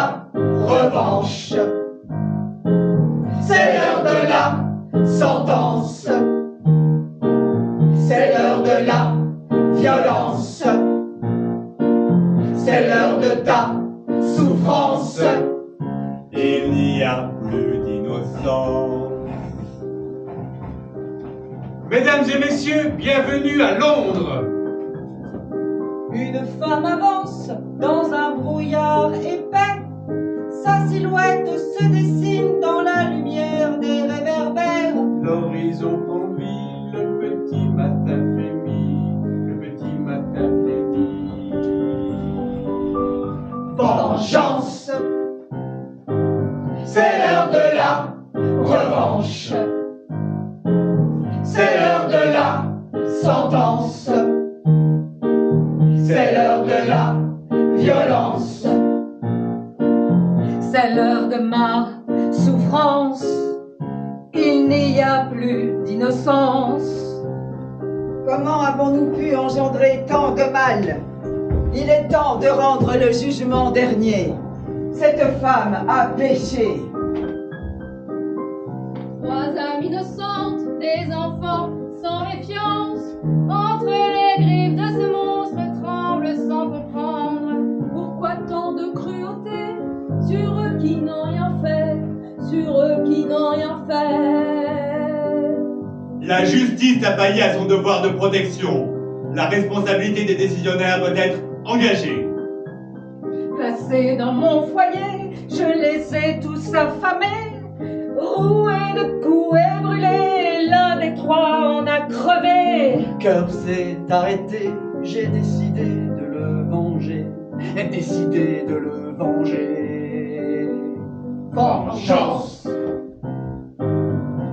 la revanche. C'est l'heure de la sentence. C'est l'heure de la violence. C'est l'heure de ta souffrance. Il n'y a plus d'innocence. Mesdames et messieurs, bienvenue à Londres. Une femme avance dans un brouillard épais. Sa silhouette se dessine dans la lumière des réverbères. L'horizon prend vie, le petit matin frémit, le petit matin frémit. Vengeance. C'est l'heure de la revanche. C'est l'heure de la sentence. C'est l'heure de la violence. C'est l'heure de ma souffrance. Il n'y a plus d'innocence. Comment avons-nous pu engendrer tant de mal? Il est temps de rendre le jugement dernier. Cette femme a péché. Trois âmes innocentes, des enfants sans méfiance, entre les griffes de ce monstre tremblent sans comprendre. Pourquoi tant de cruauté sur eux qui n'ont rien fait, sur eux qui n'ont rien fait? La justice a failli à son devoir de protection. La responsabilité des décisionnaires doit être engagée. Placés dans mon foyer, je les ai tous affamés. Roués de coups et brûlés, l'un des trois en a crevé. Cœur s'est arrêté, j'ai décidé de le venger. Décidé de le venger. Vengeance.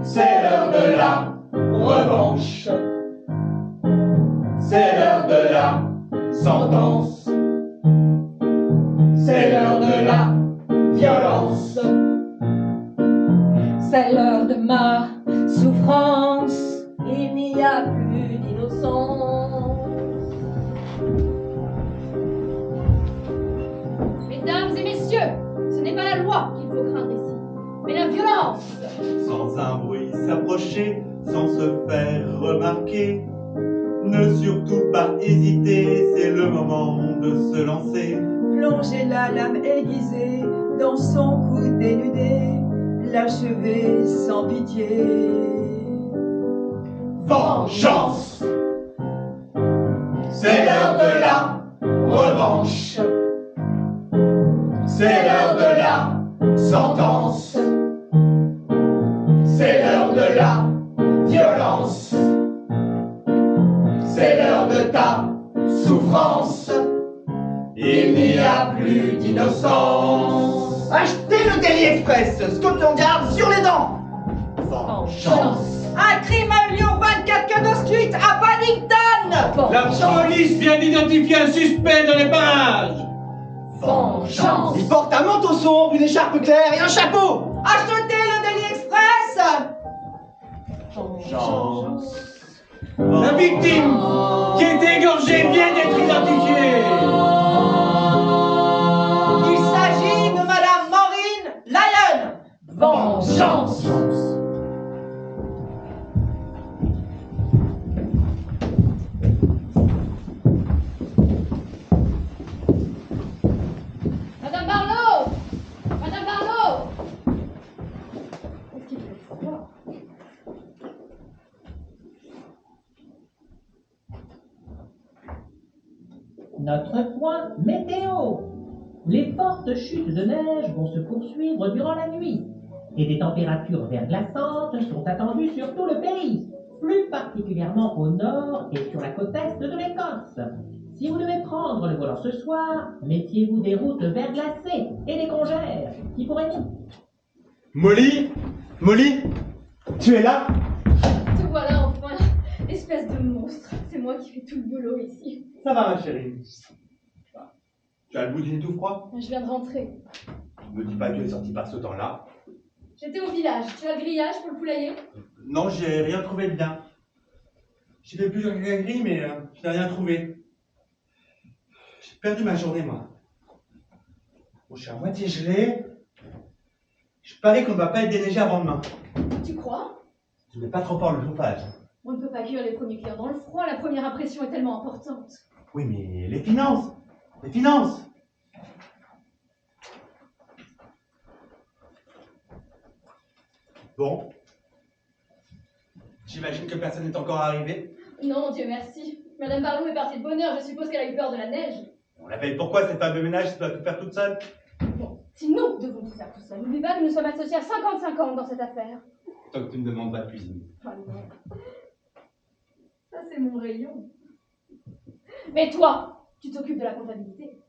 C'est l'heure de la revanche. C'est l'heure de la sentence. C'est l'heure de la violence. C'est l'heure de ma souffrance. Il n'y a plus d'innocence. Mesdames et messieurs, ce n'est pas la loi qu'il faut craindre ici, mais la violence. Sans un bruit s'approcher, sans se faire remarquer. Ne surtout pas hésiter, c'est le moment de se lancer. Plonger la lame aiguisée dans son cou dénudé, l'achever sans pitié. Vengeance. C'est l'heure de la revanche. C'est l'heure de la sentence. C'est l'heure de la violence. C'est l'heure de ta souffrance. Il n'y a plus d'innocence. Achetez le Daily Express, Scotland Yard sur les dents. Vengeance. Un crime a eu lieu au 24 Cannon Street à Paddington. La police vient d'identifier un suspect dans les parages. Vengeance. Il porte un manteau sombre, une écharpe claire et un chapeau. Achetez le Daily Express. Vengeance. La victime qui est égorgée vient d'être identifiée. Il s'agit de Madame Maureen Lyon. Vengeance. Madame Barlow! Madame Barlow! Est-ce qu'il fait froid? Notre point météo. Les fortes chutes de neige vont se poursuivre durant la nuit et des températures verglaçantes sont attendues sur tout le pays, plus particulièrement au nord et sur la côte est de l'Écosse. Si vous devez prendre le volant ce soir, méfiez-vous des routes verglacées et des congères qui pourraient Molly, tu es là? Te voilà enfin, espèce de monstre. C'est moi qui fais tout le boulot ici. Ça va ma chérie? Tu as le bout du nez tout froid? Je viens de rentrer. Ne me dis pas que tu es sorti par ce temps-là. J'étais au village. Tu as le grillage pour le poulailler? Non, j'ai rien trouvé de bien. J'ai fait plusieurs gris, mais je n'ai rien trouvé. J'ai perdu ma journée, moi. Oh, je suis à moitié gelé. Je parie qu'on ne va pas être déneigé avant demain. Tu crois? Je ne mets pas trop fort le chauffage. On ne peut pas cuire les premiers clients dans le froid, la première impression est tellement importante. Oui, mais les finances. Les finances. Bon. J'imagine que personne n'est encore arrivé. Non, Dieu merci. Madame Barlow est partie de bonne heure, je suppose qu'elle a eu peur de la neige. On l'appelle pourquoi cette femme de ménage si tu dois tout faire toute seule? Bon, si nous devons tout faire tout seul, n'oublie pas que nous sommes associés à 50-50 dans cette affaire. Tant que tu ne me demandes pas de cuisiner. Enfin, non. Ça, c'est mon rayon. Mais toi, tu t'occupes de la comptabilité.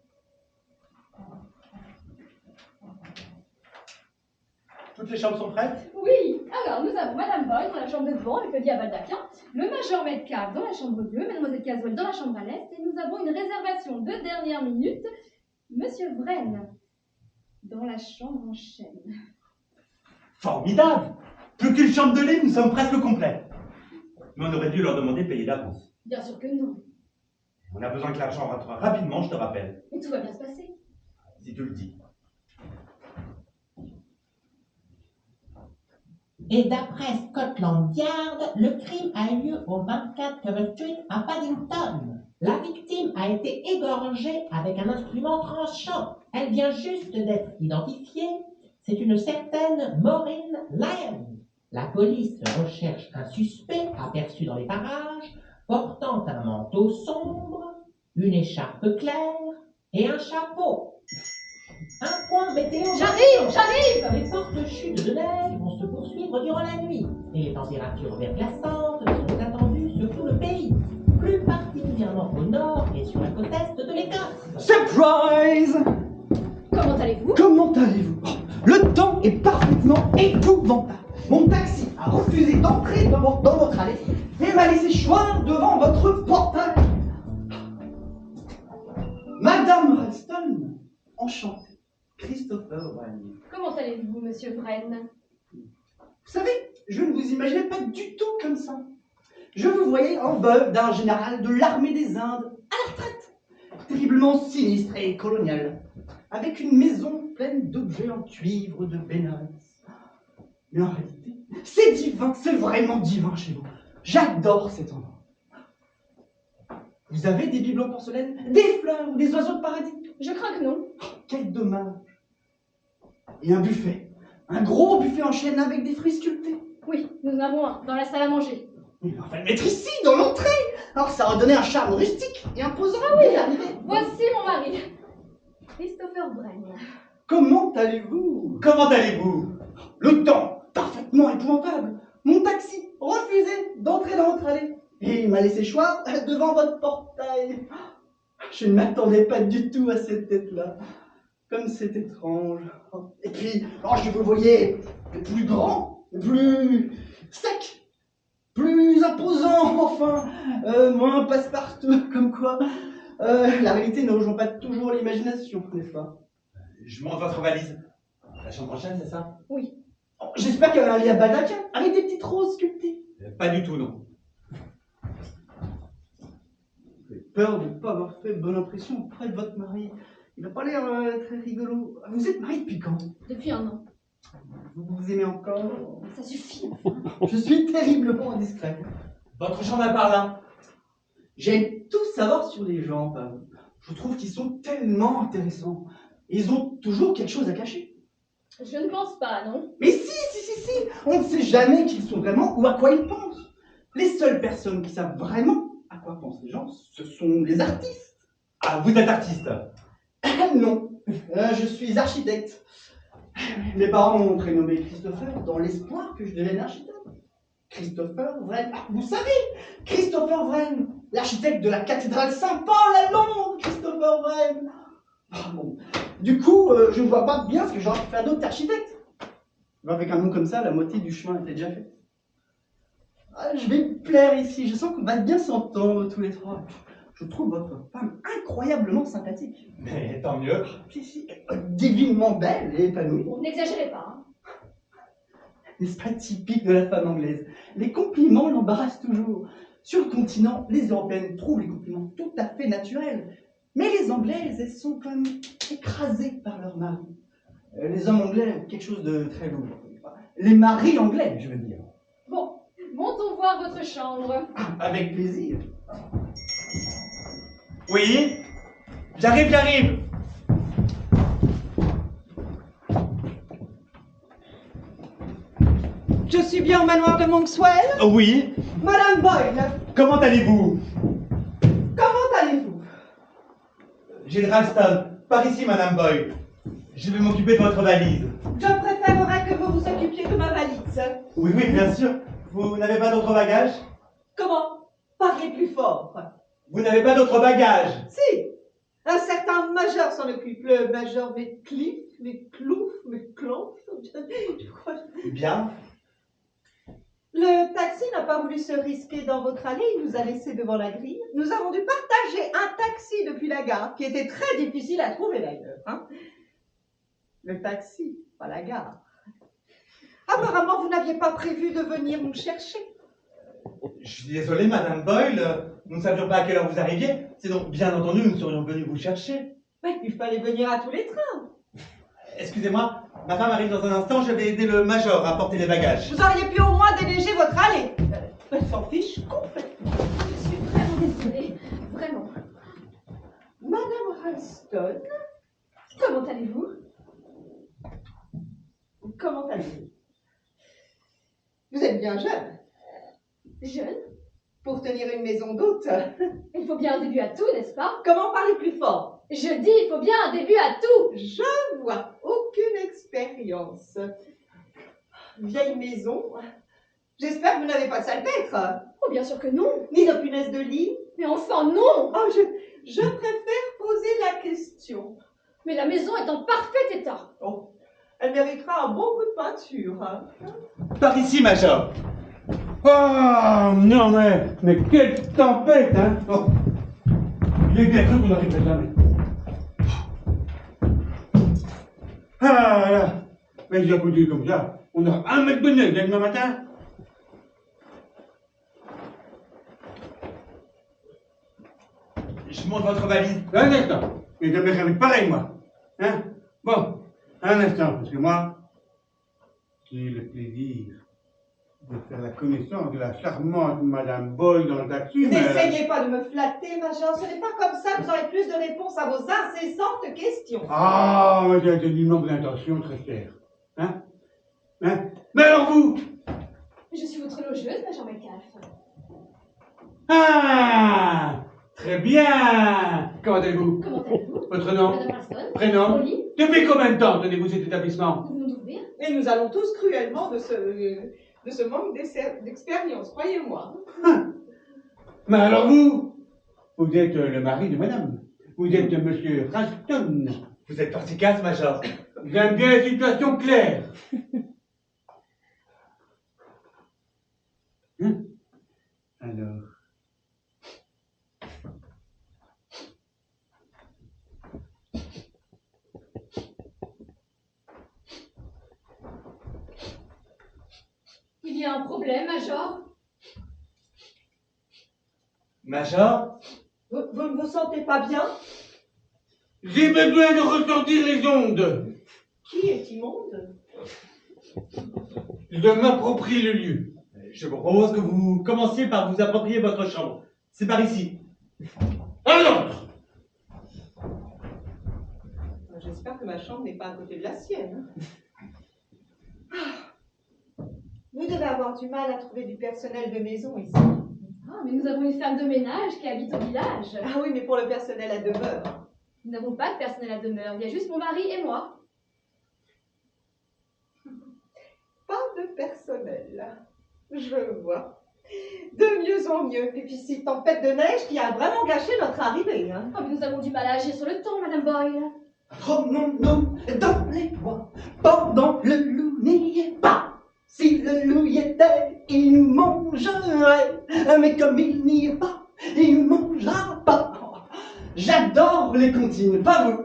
Toutes les chambres sont prêtes? Oui, alors nous avons Madame Boyd dans la chambre de devant avec le lit à baldaquin, le Major Metcalf dans la chambre bleue, Mademoiselle Caswell dans la chambre à l'est, et nous avons une réservation de dernière minute, Monsieur Vren dans la chambre en chêne. Formidable! Plus qu'une chambre de lit, nous sommes presque complets. Mais on aurait dû leur demander de payer d'avance. Bien sûr que non. On a besoin que l'argent rentre rapidement, je te rappelle. Mais tout va bien se passer. Si tu le dis. Et d'après Scotland Yard, le crime a eu lieu au 24 Cover Street à Paddington. La victime a été égorgée avec un instrument tranchant. Elle vient juste d'être identifiée. C'est une certaine Maureen Lyon. La police recherche un suspect aperçu dans les parages, portant un manteau sombre, une écharpe claire et un chapeau. Un point météo. J'arrive! Les fortes chutes de neige vont se poursuivre durant la nuit et les températures verglaçantes sont attendues sur tout le pays, plus particulièrement au nord et sur la côte est de l'Écosse. Surprise! Comment allez-vous? Comment allez-vous? Le temps est parfaitement épouvantable. Mon taxi a refusé d'entrer dans votre allée et m'a laissé choir devant votre portail. Madame Ralston, enchantée. Christopher Wren. Comment allez-vous, Monsieur Vren? Vous savez, je ne vous imaginais pas du tout comme ça. Je vous voyais en veuve d'un général de l'armée des Indes, à la retraite, terriblement sinistre et colonial, avec une maison pleine d'objets en cuivre de Bénarès. Mais en réalité, c'est divin, c'est vraiment divin chez vous. J'adore cet endroit. Vous avez des bibelots en porcelaine, des fleurs ou des oiseaux de paradis? Je crains que non. Quel dommage. Et un buffet. Un gros buffet en chêne avec des fruits sculptés. Oui, nous en avons un dans la salle à manger. Mais on va le mettre ici, dans l'entrée. Alors ça va donner un charme rustique et imposant. Ah oui, arrivé. Voici mon mari, Christopher Wren. Comment allez-vous? Comment allez-vous? Le temps, parfaitement épouvantable. Mon taxi, refusé d'entrer dans votre allée. Et il m'a laissé choir devant votre portail. Je ne m'attendais pas du tout à cette tête-là. Comme c'est étrange. Et puis, je vous voyais plus grand, plus sec, plus imposant, enfin, moins passe-partout, comme quoi. La réalité ne rejoint pas toujours l'imagination, n'est-ce pas? Je monte votre valise. La chambre prochaine, c'est ça? Oui. Oh, j'espère qu'elle a un lit à baldaquin avec des petites roses sculptées. Pas du tout, non. J'ai peur de ne pas avoir fait bonne impression auprès de votre mari. Il n'a pas l'air très rigolo. Vous êtes marié depuis quand? Depuis un an. Vous vous aimez encore? Ça suffit. Je suis terriblement indiscret. Votre chambre est par là. J'aime tout savoir sur les gens, Pavel. Je trouve qu'ils sont tellement intéressants. Ils ont toujours quelque chose à cacher. Je ne pense pas, non? Mais si. On ne sait jamais qui ils sont vraiment ou à quoi ils pensent. Les seules personnes qui savent vraiment à quoi pensent les gens, ce sont les artistes. Ah, vous êtes artiste? Non, je suis architecte. Mes parents m'ont prénommé Christopher dans l'espoir que je devienne architecte. Christopher Wren. Ah, vous savez, Christopher Wren, l'architecte de la cathédrale Saint-Paul à Londres, Christopher Wren. Ah, bon. Du coup, je ne vois pas bien ce que j'aurais pu faire d'autre qu'architecte. Avec un nom comme ça, la moitié du chemin était déjà fait. Ah, je vais me plaire ici, je sens qu'on va bien s'entendre tous les trois. Je trouve votre femme incroyablement sympathique. Mais tant mieux. Si, divinement belle et épanouie. Bon, n'exagérez pas, hein. N'est-ce pas typique de la femme anglaise? Les compliments l'embarrassent toujours. Sur le continent, les Européennes trouvent les compliments tout à fait naturels. Mais les Anglaises, elles sont comme écrasées par leur mari. Les hommes anglais ont quelque chose de très lourd. Les maris anglais, je veux dire. Bon, montons voir votre chambre. Avec plaisir. Oui? J'arrive. Je suis bien au manoir de Monkswell. Oh, oui? Madame Boyle, Comment allez-vous? comment allez-vous? Gilles Ralston, par ici, Madame Boyle. Je vais m'occuper de votre valise. Je préférerais que vous vous occupiez de ma valise. Oui, bien sûr. Vous n'avez pas d'autres bagages? Comment? Parlez plus fort. Vous n'avez pas d'autres bagages? Si, un certain major s'en occupe, le major Clouf, je crois. Bien. Le taxi n'a pas voulu se risquer dans votre allée, il nous a laissés devant la grille. Nous avons dû partager un taxi depuis la gare, qui était très difficile à trouver d'ailleurs. Hein. Le taxi, pas la gare. Apparemment, vous n'aviez pas prévu de venir nous chercher. Je suis désolé, Madame Boyle. Nous ne savions pas à quelle heure vous arriviez. Sinon, bien entendu, nous serions venus vous chercher. Mais il fallait venir à tous les trains. Excusez-moi, ma femme arrive dans un instant. Je vais aider le major à porter les bagages. Vous auriez pu au moins déneiger votre allée. Elle s'en fiche complètement. Je suis vraiment désolée. Vraiment. Madame Ralston, Comment allez-vous? comment allez-vous? Vous êtes bien jeune Jeune? pour tenir une maison d'hôte. Il faut bien un début à tout, n'est-ce pas? Comment parler plus fort? Je dis, il faut bien un début à tout. Je vois aucune expérience. Vieille maison. J'espère que vous n'avez pas de salpêtre, Oh, bien sûr que non. ni de punaise de lit. Mais enfin, non. Oh, je préfère poser la question. Mais la maison est en parfait état. Oh, elle méritera un bon coup de peinture. Hein. Par ici, major. Oh non, mais quelle tempête, hein! Oh. J'ai bien cru qu'on n'arriverait jamais. Ah là! Mais j'ai continué comme ça. On a 1 mètre de neige demain matin. Je monte votre valise. Un instant. J'ai jamais rêvé pareil, moi. Hein? Bon, un instant, parce que moi, j'ai le plaisir de faire la connaissance de la charmante Madame Boyle dans le taxi. mais- N'essayez pas de me flatter, Major. Ce n'est pas comme ça que vous aurez plus de réponses à vos incessantes questions. Ah, mais j'ai du manque d'intention très cher. Hein? Mais alors vous? Je suis votre logeuse, Major Metcalf. Ah! Très bien! Comment allez-vous? Comment allez-vous? Votre nom? Madame Ralston? Prénom? Molly? Depuis combien de temps tenez-vous cet établissement? Vous venez d'ouvrir? Et nous allons tous cruellement de ce manque d'expérience, croyez-moi. Mais alors vous? Vous êtes le mari de madame. Vous êtes monsieur Ralston. Vous êtes perspicace, major. J'aime bien les situations claires. Hein? Alors. Il y a un problème, Major? Major? Vous ne vous sentez pas bien? J'ai besoin de ressentir les ondes. Qui est immonde? Je m'approprie le lieu. Je vous propose que vous commenciez par vous approprier votre chambre. C'est par ici. À l'ordre! J'espère que ma chambre n'est pas à côté de la sienne. Vous devez avoir du mal à trouver du personnel de maison ici. Ah, mais nous avons une femme de ménage qui habite au village. Ah oui, mais pour le personnel à demeure. Nous n'avons pas de personnel à demeure, il y a juste mon mari et moi. Pas de personnel. Je vois. De mieux en mieux. Et puis cette tempête de neige qui a vraiment gâché notre arrivée. Hein. Oh, mais nous avons du mal à agir sur le temps, Madame Boyle. Promenons-nous dans les bois, pendant le loup n'y est pas. Si le loup y était, il nous mangerait. Mais comme il n'y est pas, il nous mangera pas. J'adore les comptines, pas vous.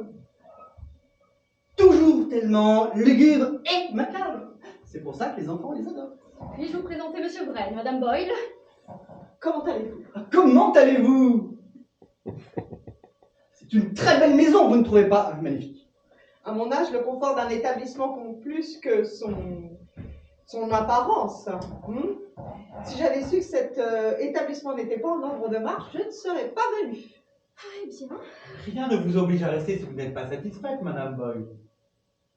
Toujours tellement lugubre et macabre. C'est pour ça que les enfants les adorent. Puis-je vous présenter Monsieur Brel, Madame Boyle? Comment allez-vous? Comment allez-vous? C'est C'est une très belle maison, vous ne trouvez pas? Magnifique. À mon âge, le confort d'un établissement compte plus que son apparence. Si j'avais su que cet établissement n'était pas en ordre de marche, je ne serais pas venue. Eh bien, Rien ne vous oblige à rester si vous n'êtes pas satisfaite, Madame Boyle.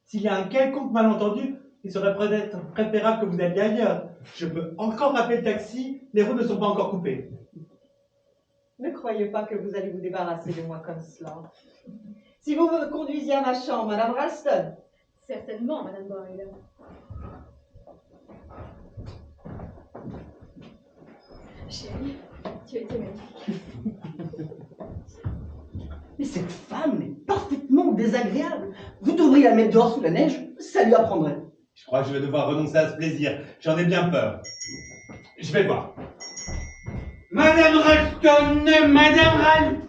S'il y a un quelconque malentendu, il serait peut-être préférable que vous alliez ailleurs. Je peux encore appeler le taxi, les routes ne sont pas encore coupées. Ne croyez pas que vous allez vous débarrasser de moi comme cela. Si vous me conduisiez à ma chambre, Madame Ralston. certainement, Madame Boyle. Chérie, tu as été magnifique. Mais cette femme est parfaitement désagréable. Vous devriez la mettre dehors sous la neige, ça lui apprendrait. Je crois que je vais devoir renoncer à ce plaisir. J'en ai bien peur. Je vais voir. Madame Ralston, Madame Ralston.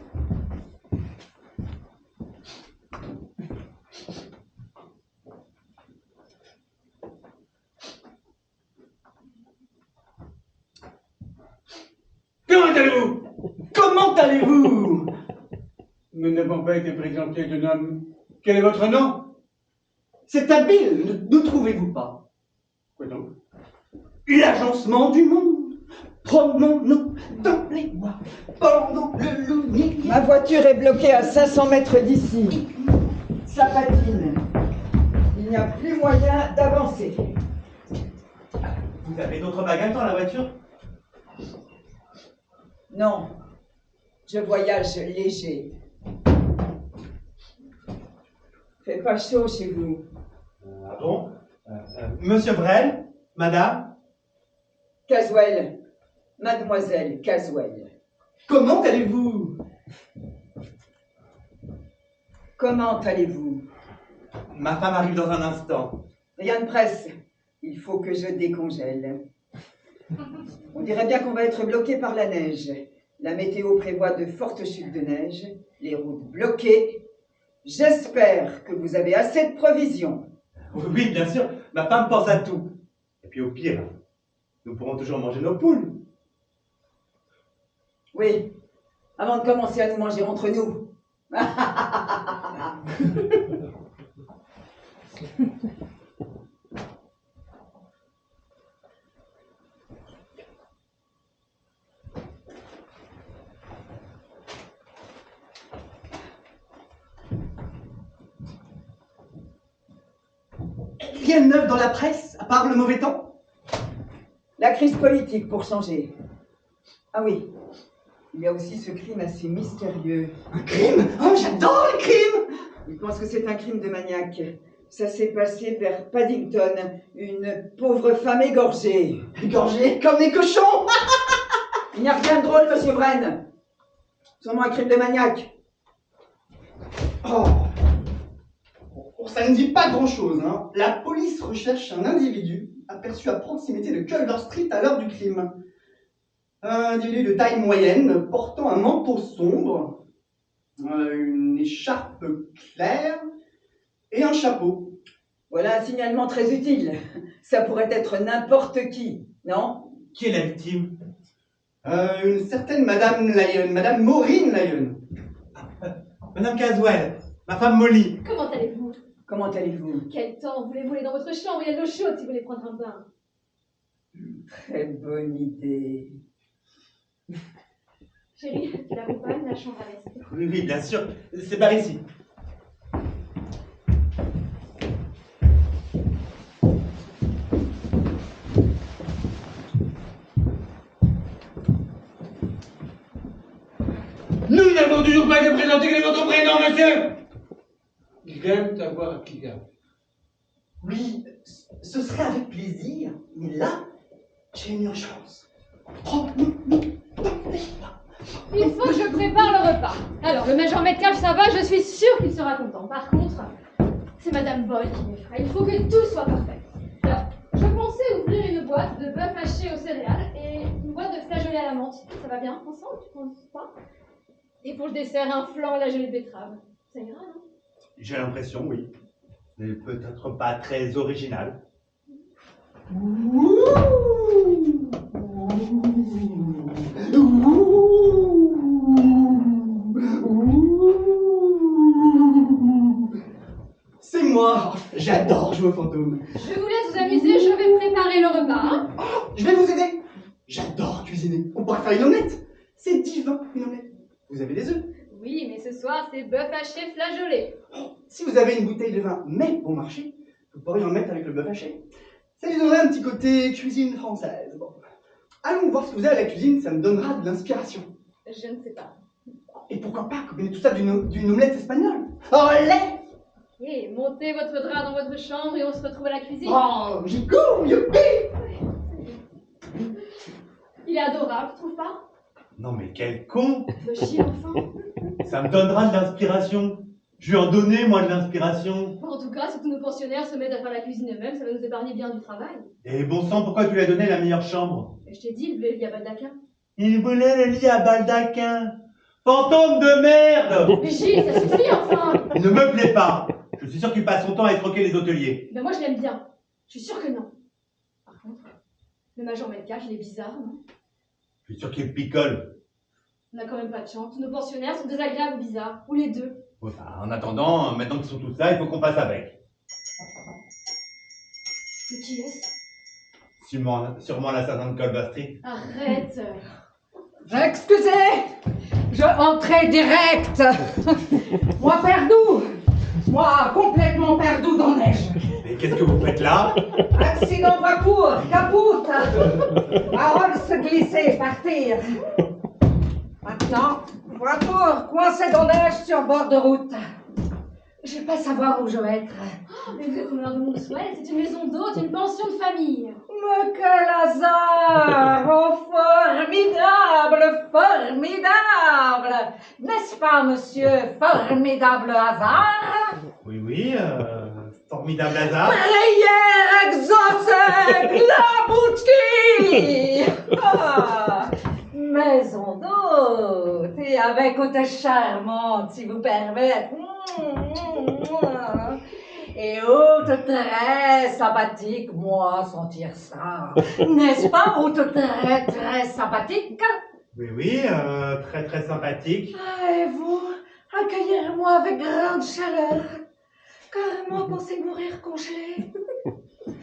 Comment allez-vous? Comment allez-vous? Nous n'avons pas été présentés, jeune homme. Quel est votre nom? C'est habile, ne trouvez-vous pas? Quoi donc? L'agencement du monde. Promenons-nous dans les bois pendant le loup. Ma voiture est bloquée à 500 mètres d'ici. Ça patine. Il n'y a plus moyen d'avancer. Vous avez d'autres bagages dans la voiture? Non, je voyage léger. Fait pas chaud chez vous. Ah bon? Monsieur Vrel? Madame? Caswell, mademoiselle Caswell. Comment allez-vous? Comment allez-vous? Ma femme arrive dans un instant. Rien de presse. Il faut que je décongèle. On dirait bien qu'on va être bloqué par la neige. La météo prévoit de fortes chutes de neige, les routes bloquées. J'espère que vous avez assez de provisions. Oui, bien sûr, ma femme pense à tout. Et puis au pire, nous pourrons toujours manger nos poules. Oui, avant de commencer à nous manger entre nous. Rien de neuf dans la presse, à part le mauvais temps? La crise politique, pour changer. Ah oui, il y a aussi ce crime assez mystérieux. Un crime? Oh, j'adore les crimes! Il pense que c'est un crime de maniaque. Ça s'est passé vers Paddington, une pauvre femme égorgée. Égorgés comme des cochons! Il n'y a rien de drôle, monsieur Wren. Sûrement un crime de maniaque. Oh. Bon, ça ne dit pas grand-chose, hein. La police recherche un individu aperçu à proximité de Culver Street à l'heure du crime. Un individu de taille moyenne, portant un manteau sombre, une écharpe claire et un chapeau. Voilà un signalement très utile. Ça pourrait être n'importe qui, non? Qui est la victime? Une certaine Madame Lyon, Madame Maureen Lyon. Madame Caswell, ma femme Molly. Comment allez-vous? Comment allez-vous? Quel temps? Voulez-vous aller dans votre chambre? Il y a de l'eau chaude si vous voulez prendre un bain. Très bonne idée. Chérie, tu l'accompagnes, la chambre à l'est. Oui, oui, bien sûr. C'est par ici. Nous n'avons toujours pas été présentés. Quel est votre prénom, monsieur? J'aime savoir à qui garde. Oui, ce serait avec plaisir, mais là, j'ai une urgence. Promenons-nous dans les bois. Il faut que je prépare le repas. Alors, le Major Metcalf, ça va, je suis sûre qu'il sera content. Par contre, c'est Madame Boyle qui m'effraie. Il faut que tout soit parfait. Alors, je pensais ouvrir une boîte de bœuf haché aux céréales et une boîte de flageolets à la menthe. Ça va bien ensemble, tu penses pas? Et pour le dessert, un flan à la gelée de betterave. Ça ira, non? J'ai l'impression, oui. Mais peut-être pas très original. moi, j'adore jouer aux fantômes. Je vous laisse vous amuser, je vais préparer le repas. Hein. Je vais vous aider. J'adore cuisiner. On pourrait faire une omelette. C'est divin, une omelette. Vous avez des œufs? Oui, mais ce soir, c'est bœuf haché flageolé. Si vous avez une bouteille de vin, mais bon marché, vous pourriez en mettre avec le bœuf haché. Ça lui donnerait un petit côté cuisine française. Bon. Allons voir ce que vous avez à la cuisine, ça me donnera de l'inspiration. Je ne sais pas. Et pourquoi pas combiner tout ça d'une omelette espagnole? Olé! Et montez votre drap dans votre chambre et on se retrouve à la cuisine. Oh, j'y cours, youpi! Il est adorable, tu trouves pas? Non mais quel con! Le chien enfant. Ça me donnera de l'inspiration. Je lui en donner, moi, de l'inspiration. En tout cas, si tous nos pensionnaires se mettent à faire la cuisine eux-mêmes, ça va nous épargner bien du travail. Et bon sang, pourquoi tu lui as donné la meilleure chambre? Et je t'ai dit, il voulait le lit à baldaquin. Il voulait le lit à baldaquin. Fantôme de merde! Mais Gilles, ça suffit enfin! Il ne me plaît pas. Je suis sûr qu'il passe son temps à escroquer les hôteliers. Ben moi, je l'aime bien. Je suis sûre que non. Par contre, le major Melchior, il est bizarre, non? Je suis sûr qu'il picole. On n'a quand même pas de chance. Tous nos pensionnaires sont désagréables ou bizarres. Ou les deux. Enfin, en attendant, maintenant qu'ils sont tous là, il faut qu'on fasse avec. Mais qui est-ce? Sûrement l'assassin de Colba Street. Arrête! Excusez, je entrais direct. Moi perdu. Moi complètement perdu dans la neige. Mais qu'est-ce que vous faites là? Accident voiture, capote. Parole se glisser, partir. Maintenant, voiture coincée dans la neige sur bord de route. Je vais pas savoir où je vais être. Oh, mais vous êtes au nord de Montsouel, c'est une maison d'hôte, une pension de famille. Mais quel hasard! Oh, formidable, formidable! N'est-ce pas, monsieur? Formidable hasard! Oui, formidable hasard. Prière exaucée, la boutique! Ah, maison d'hôte, et avec hôtesse charmante, si vous permettez. Et haute très sympathique, moi, sentir ça. N'est-ce pas, haute très, très sympathique? Oui, très sympathique. Ah, et vous, accueillir-moi avec grande chaleur, car moi pensais mourir congelée.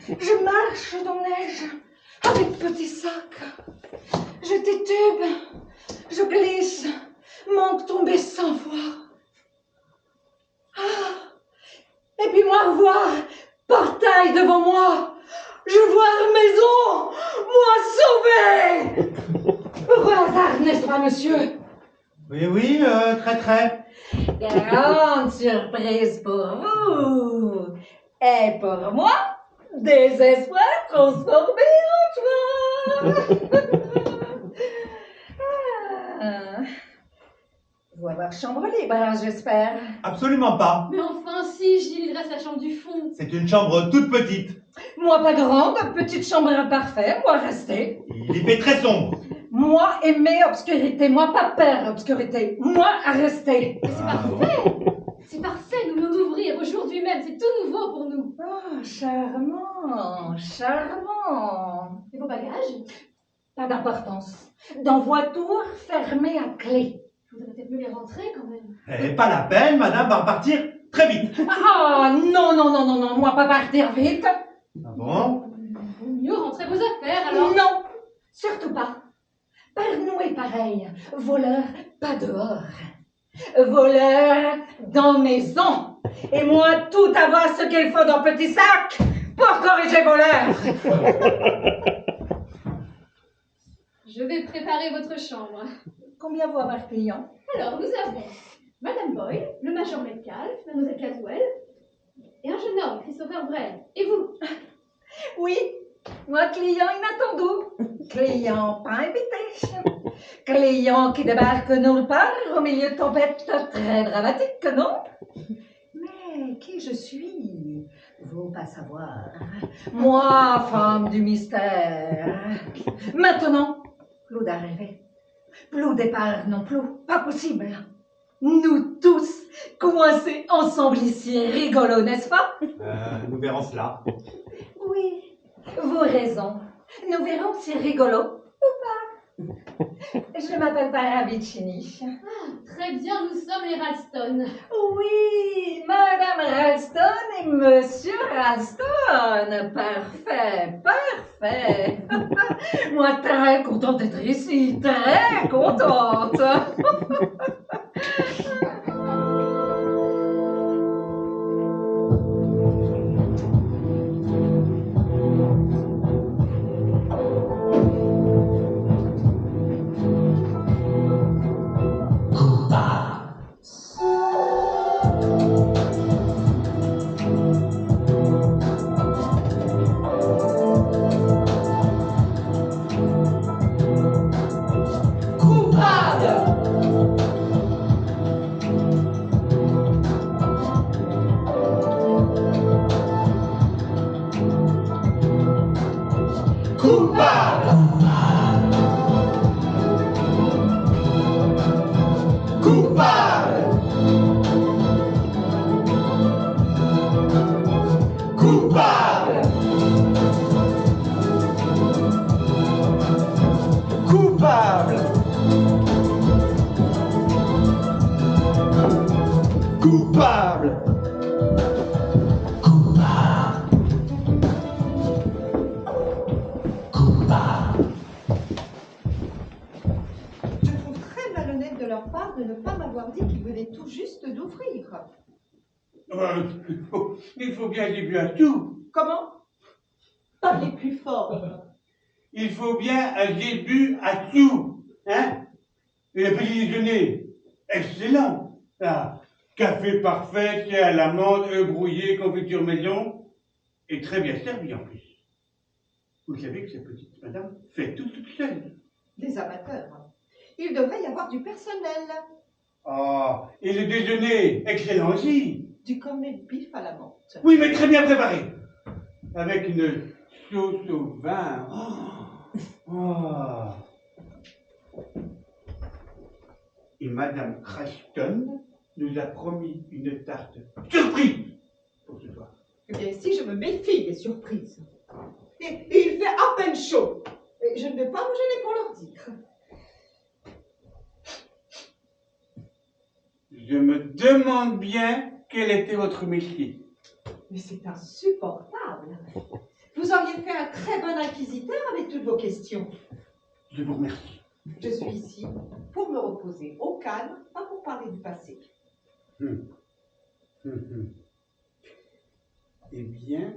Je marche dans la neige, avec petit sac. Je titube, je glisse, manque tomber 100 fois. Ah! Et puis moi revoir, portail devant moi, je vois maison, moi sauvé. Heureux hasard, n'est-ce pas, monsieur? Oui, très. Grande surprise pour vous. Et pour moi, désespoir transformé en joie. Ah. Vous avoir chambre libre, hein, j'espère. Absolument pas. Mais enfin, si, Gilles, il reste la chambre du fond. C'est une chambre toute petite. Moi pas grande, petite chambre imparfaite, moi rester. Il y fait très sombre. Moi aimer obscurité, moi pas peur obscurité, moi rester. Mais c'est parfait! C'est parfait, nous venons d'ouvrir aujourd'hui même, c'est tout nouveau pour nous. Oh, charmant, charmant. Et vos bagages? Pas d'importance. Dans voiture fermée à clé. Je voudrais peut-être mieux les rentrer quand même. Eh, pas la peine, madame va repartir très vite. Ah, non, moi pas partir vite. Ah bon? Vaut mieux rentrer vos affaires alors. Non, surtout pas. Par nous est pareil. Voleur, pas dehors. Voleur, dans maison. Et moi, tout avoir ce qu'il faut dans petit sac pour corriger voleur. Je vais préparer votre chambre. Combien vous avoir client? Alors, nous avons Madame Boyle, le Major Metcalf, Mademoiselle Caswell et un jeune homme, Christopher Wren. Et vous? Oui, moi client inattendu. Client pas invité. Client qui débarque nulle part au milieu de tempêtes très dramatiques, non? Mais qui je suis? Vous pas savoir. Moi, femme du mystère. Maintenant, plus d'arrivée. Plus départ non plus. Pas possible. Nous tous, coincés ensemble ici, rigolo, n'est-ce pas? Nous verrons cela. Oui, vous raison. Nous verrons si rigolo ou pas. Je m'appelle Paravicini. Très bien, nous sommes les Ralston. Oui, Madame Ralston et Monsieur Ralston. Parfait, parfait. Moi, très contente d'être ici, très contente. Coupable. Je trouve très malhonnête de leur part de ne pas m'avoir dit qu'ils venaient tout juste d'ouvrir. Il faut bien un début à tout. Comment? Parlez plus fort. Il faut bien un début à tout. Hein? Et le petit déjeuner, excellent. Ah, café parfait, thé à l'amande, œufs brouillés, confiture maison. Et très bien servi en plus. Vous savez que cette petite madame fait tout toute seule. Des amateurs. Il devrait y avoir du personnel. Ah, et le déjeuner, excellent aussi. Du cornet de bif à la menthe. Oui, mais très bien préparé. Avec une sauce au vin. Oh. Oh. Et Madame Ralston nous a promis une tarte surprise pour ce soir. Eh bien, ici, je me méfie des surprises. Et il fait à peine chaud. Et je ne vais pas me gêner pour leur dire. Je me demande bien quel était votre métier. Mais c'est insupportable. Vous auriez fait un très bon inquisiteur avec toutes vos questions. Je vous remercie. Je suis ici pour me reposer au calme, pas pour parler du passé. Eh bien,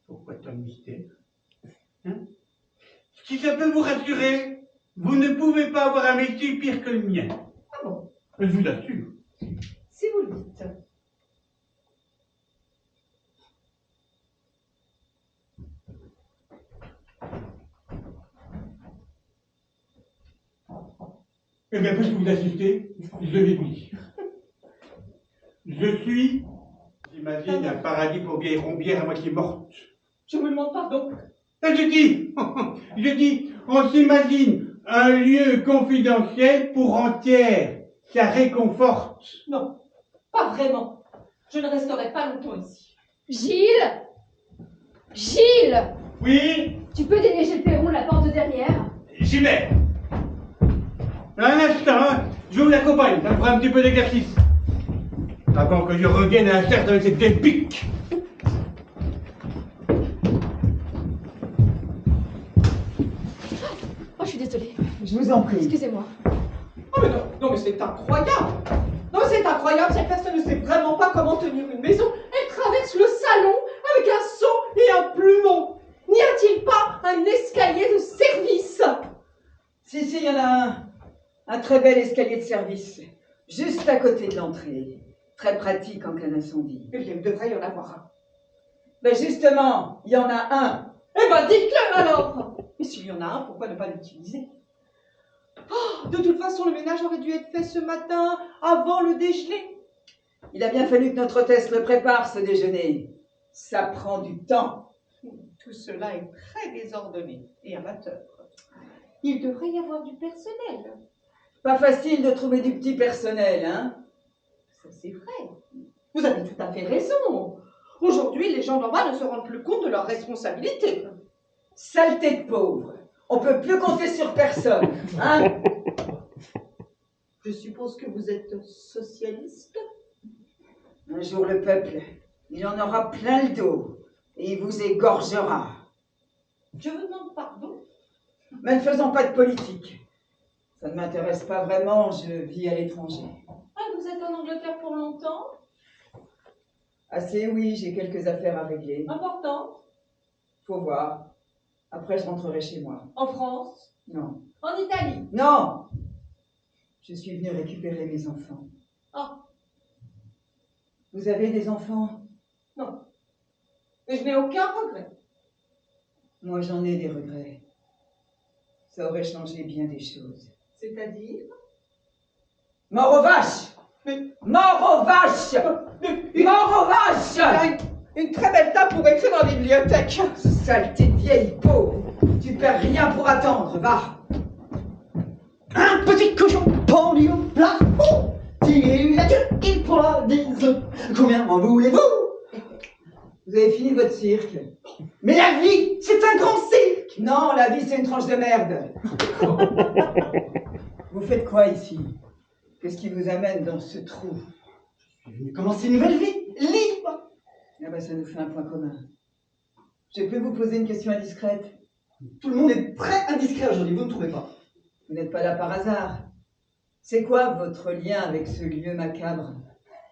pourquoi tant de mystère? Hein? Si ça peut vous rassurer, vous ne pouvez pas avoir un métier pire que le mien. Ah bon? Je vous l'assure. Si vous le dites. Eh bien, puisque vous assistez, je vais vous dire. Je suis, j'imagine, un paradis pour vieilles rombières à moitié mortes. Je vous demande pardon. Je dis, on s'imagine un lieu confidentiel pour entière. Ça réconforte. Non, pas vraiment. Je ne resterai pas longtemps ici. Gilles! Gilles! Oui, Tu peux déneiger le perron de la porte derrière? j'y vais. Un instant, hein, je vous l'accompagne, ça me fera un petit peu d'exercice. Avant que je revienne à la serre avec cette vieille pique. Oh, je suis désolée. Je vous en prie. Excusez-moi. Oh mais non, non mais c'est incroyable. Non, c'est incroyable. Cette personne ne sait vraiment pas comment tenir une maison. Elle traverse le salon avec un seau et un plumeau. N'y a-t-il pas un escalier de service? Si, il y en a un. Un très bel escalier de service. Juste à côté de l'entrée. Très pratique en cas d'incendie. Eh bien, il devrait y en avoir un. Mais justement, il y en a un. Eh ben, dites-le alors. Et s'il y en a un, pourquoi ne pas l'utiliser? Oh, de toute façon, le ménage aurait dû être fait ce matin, avant le déjeuner. Il a bien fallu que notre hôtesse le prépare, ce déjeuner. Ça prend du temps. Tout cela est très désordonné et amateur. Il devrait y avoir du personnel. Pas facile de trouver du petit personnel, hein? Ça, c'est vrai. Vous avez tout à fait raison. Aujourd'hui, les gens d'en bas ne se rendent plus compte de leurs responsabilités. Saleté de pauvre. On peut plus compter sur personne, hein? Je suppose que vous êtes socialiste? Un jour, le peuple, il en aura plein le dos et il vous égorgera. Je vous demande pardon. Mais ne faisons pas de politique. Ça ne m'intéresse pas vraiment, je vis à l'étranger. Ah, vous êtes en Angleterre pour longtemps? Assez, oui, j'ai quelques affaires à régler. Important? Faut voir. Après, je rentrerai chez moi. En France? Non. En Italie? Non! Je suis venue récupérer mes enfants. Ah. Vous avez des enfants? Non. Et je n'ai aucun regret. Moi, j'en ai des regrets. Ça aurait changé bien des choses. C'est-à-dire? Mort aux vaches! Mort aux vaches! Mort aux vaches! Une très belle table pour écrire dans la bibliothèque. Saleté de vieille pauvre! Tu perds rien pour attendre, va! Un petit cochon pendu au plafond, tirez la queue, il prend la bise. Combien en voulez-vous? Vous avez fini votre cirque? Mais la vie, c'est un grand cirque. Non, la vie, c'est une tranche de merde. Vous faites quoi ici? Qu'est-ce qui vous amène dans ce trou? Je suis venu commencer une nouvelle vie, libre. Ah ben, ça nous fait un point commun. Je peux vous poser une question indiscrète? Tout le monde est très indiscret aujourd'hui, vous ne trouvez pas? Vous n'êtes pas là par hasard. C'est quoi votre lien avec ce lieu macabre?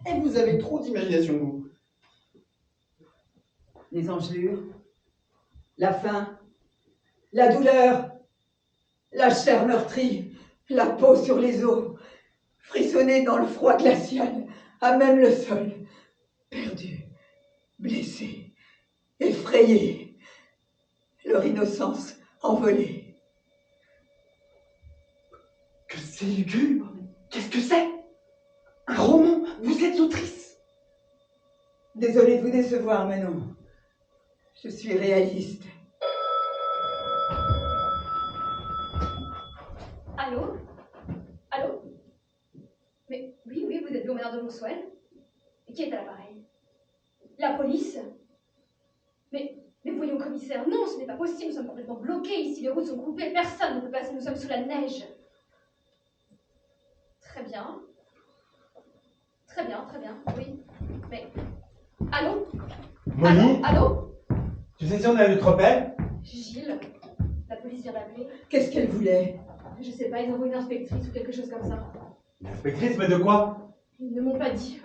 Et vous avez trop d'imagination, vous. Les engelures, la faim, la douleur, la chair meurtrie, la peau sur les os, frissonner dans le froid glacial, à même le sol, perdu, blessé, effrayé, leur innocence envolée. Que c'est lugubre. Qu'est-ce que c'est? Un roman? Vous êtes autrice? Désolée de vous décevoir, mais non. Je suis réaliste. Allô? Allô? Mais oui, vous êtes bien au Manor de Monkswell? Et qui est à l'appareil? La police? Mais voyons, commissaire, non, ce n'est pas possible, nous sommes complètement bloqués ici, les routes sont coupées, personne ne peut passer, nous sommes sous la neige. Très bien. Très bien, oui. Mais... Allô? Molly, Allô? tu sais si on a eu trop belle? Gilles, la police vient d'appeler. Qu'est-ce qu'elle voulait? Je sais pas, ils envoient une inspectrice ou quelque chose comme ça. L'inspectrice, mais de quoi? Ils ne m'ont pas dit.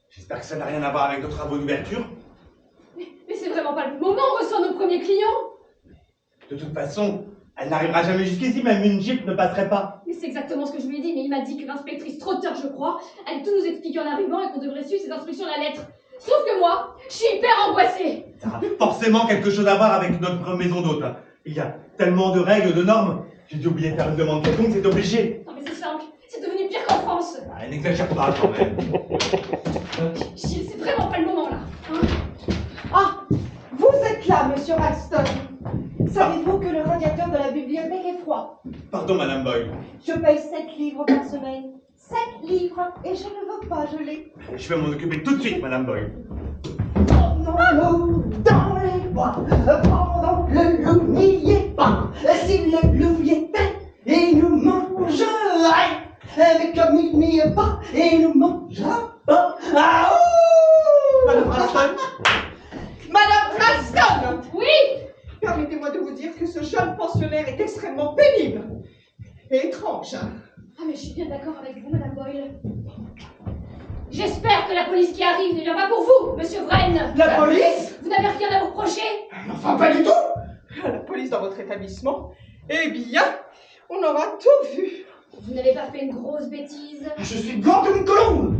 J'espère que ça n'a rien à voir avec nos travaux d'ouverture. Mais c'est vraiment pas le moment, on reçoit nos premiers clients. De toute façon, elle n'arrivera jamais jusqu'ici, même une Jeep ne passerait pas. Mais c'est exactement ce que je lui ai dit, mais il m'a dit que l'inspectrice Trotter, je crois, allait tout nous expliquer en arrivant et qu'on devrait suivre ses instructions à la lettre. Sauf que moi, je suis hyper angoissée. Ça a forcément quelque chose à voir avec notre maison d'hôte. Il y a tellement de règles, de normes. J'ai dû oublier de faire une demande quelconque, c'est obligé. Non mais c'est simple, c'est devenu pire qu'en France. Ah, elle n'exagère pas quand même. Gilles, c'est vraiment pas le moment là. Hein? Ah, vous êtes là, monsieur Ralston. Savez-vous que le radiateur de la bibliothèque est froid? Pardon, Madame Boyle. Je paye 7 livres par semaine. 7 livres et je ne veux pas geler. Je vais m'en occuper tout de suite, Madame Boyle. Emmenons-nous dans les bois, pendant le loup n'y est pas. Si le loup y était, il nous mangerait. Mais comme il n'y est pas, il nous mangera pas. Ah ouh! Madame Ralston! Madame Ralston! Oui! Permettez-moi de vous dire que ce jeune pensionnaire est extrêmement pénible et étrange. Ah mais je suis bien d'accord avec vous, Madame Boyle. J'espère que la police qui arrive ne vient pas pour vous, Monsieur Wren. La police? Vous n'avez rien à vous reprocher? Enfin, pas du tout! La police dans votre établissement? Eh bien, on aura tout vu. Vous n'avez pas fait une grosse bêtise? Je suis blanc comme une colombe.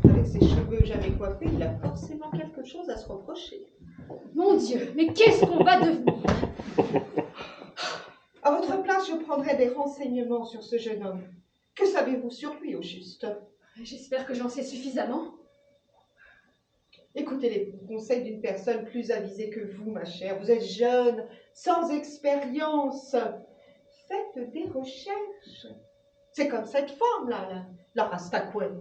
Avec ses cheveux jamais coiffés, il a forcément quelque chose à se reprocher. Mon Dieu, mais qu'est-ce qu'on va devenir? À votre place, je prendrai des renseignements sur ce jeune homme. Que savez-vous sur lui, au juste? J'espère que j'en sais suffisamment. Écoutez les conseils d'une personne plus avisée que vous, ma chère. Vous êtes jeune, sans expérience. Faites des recherches. C'est comme cette femme-là, la Rastaquouenne.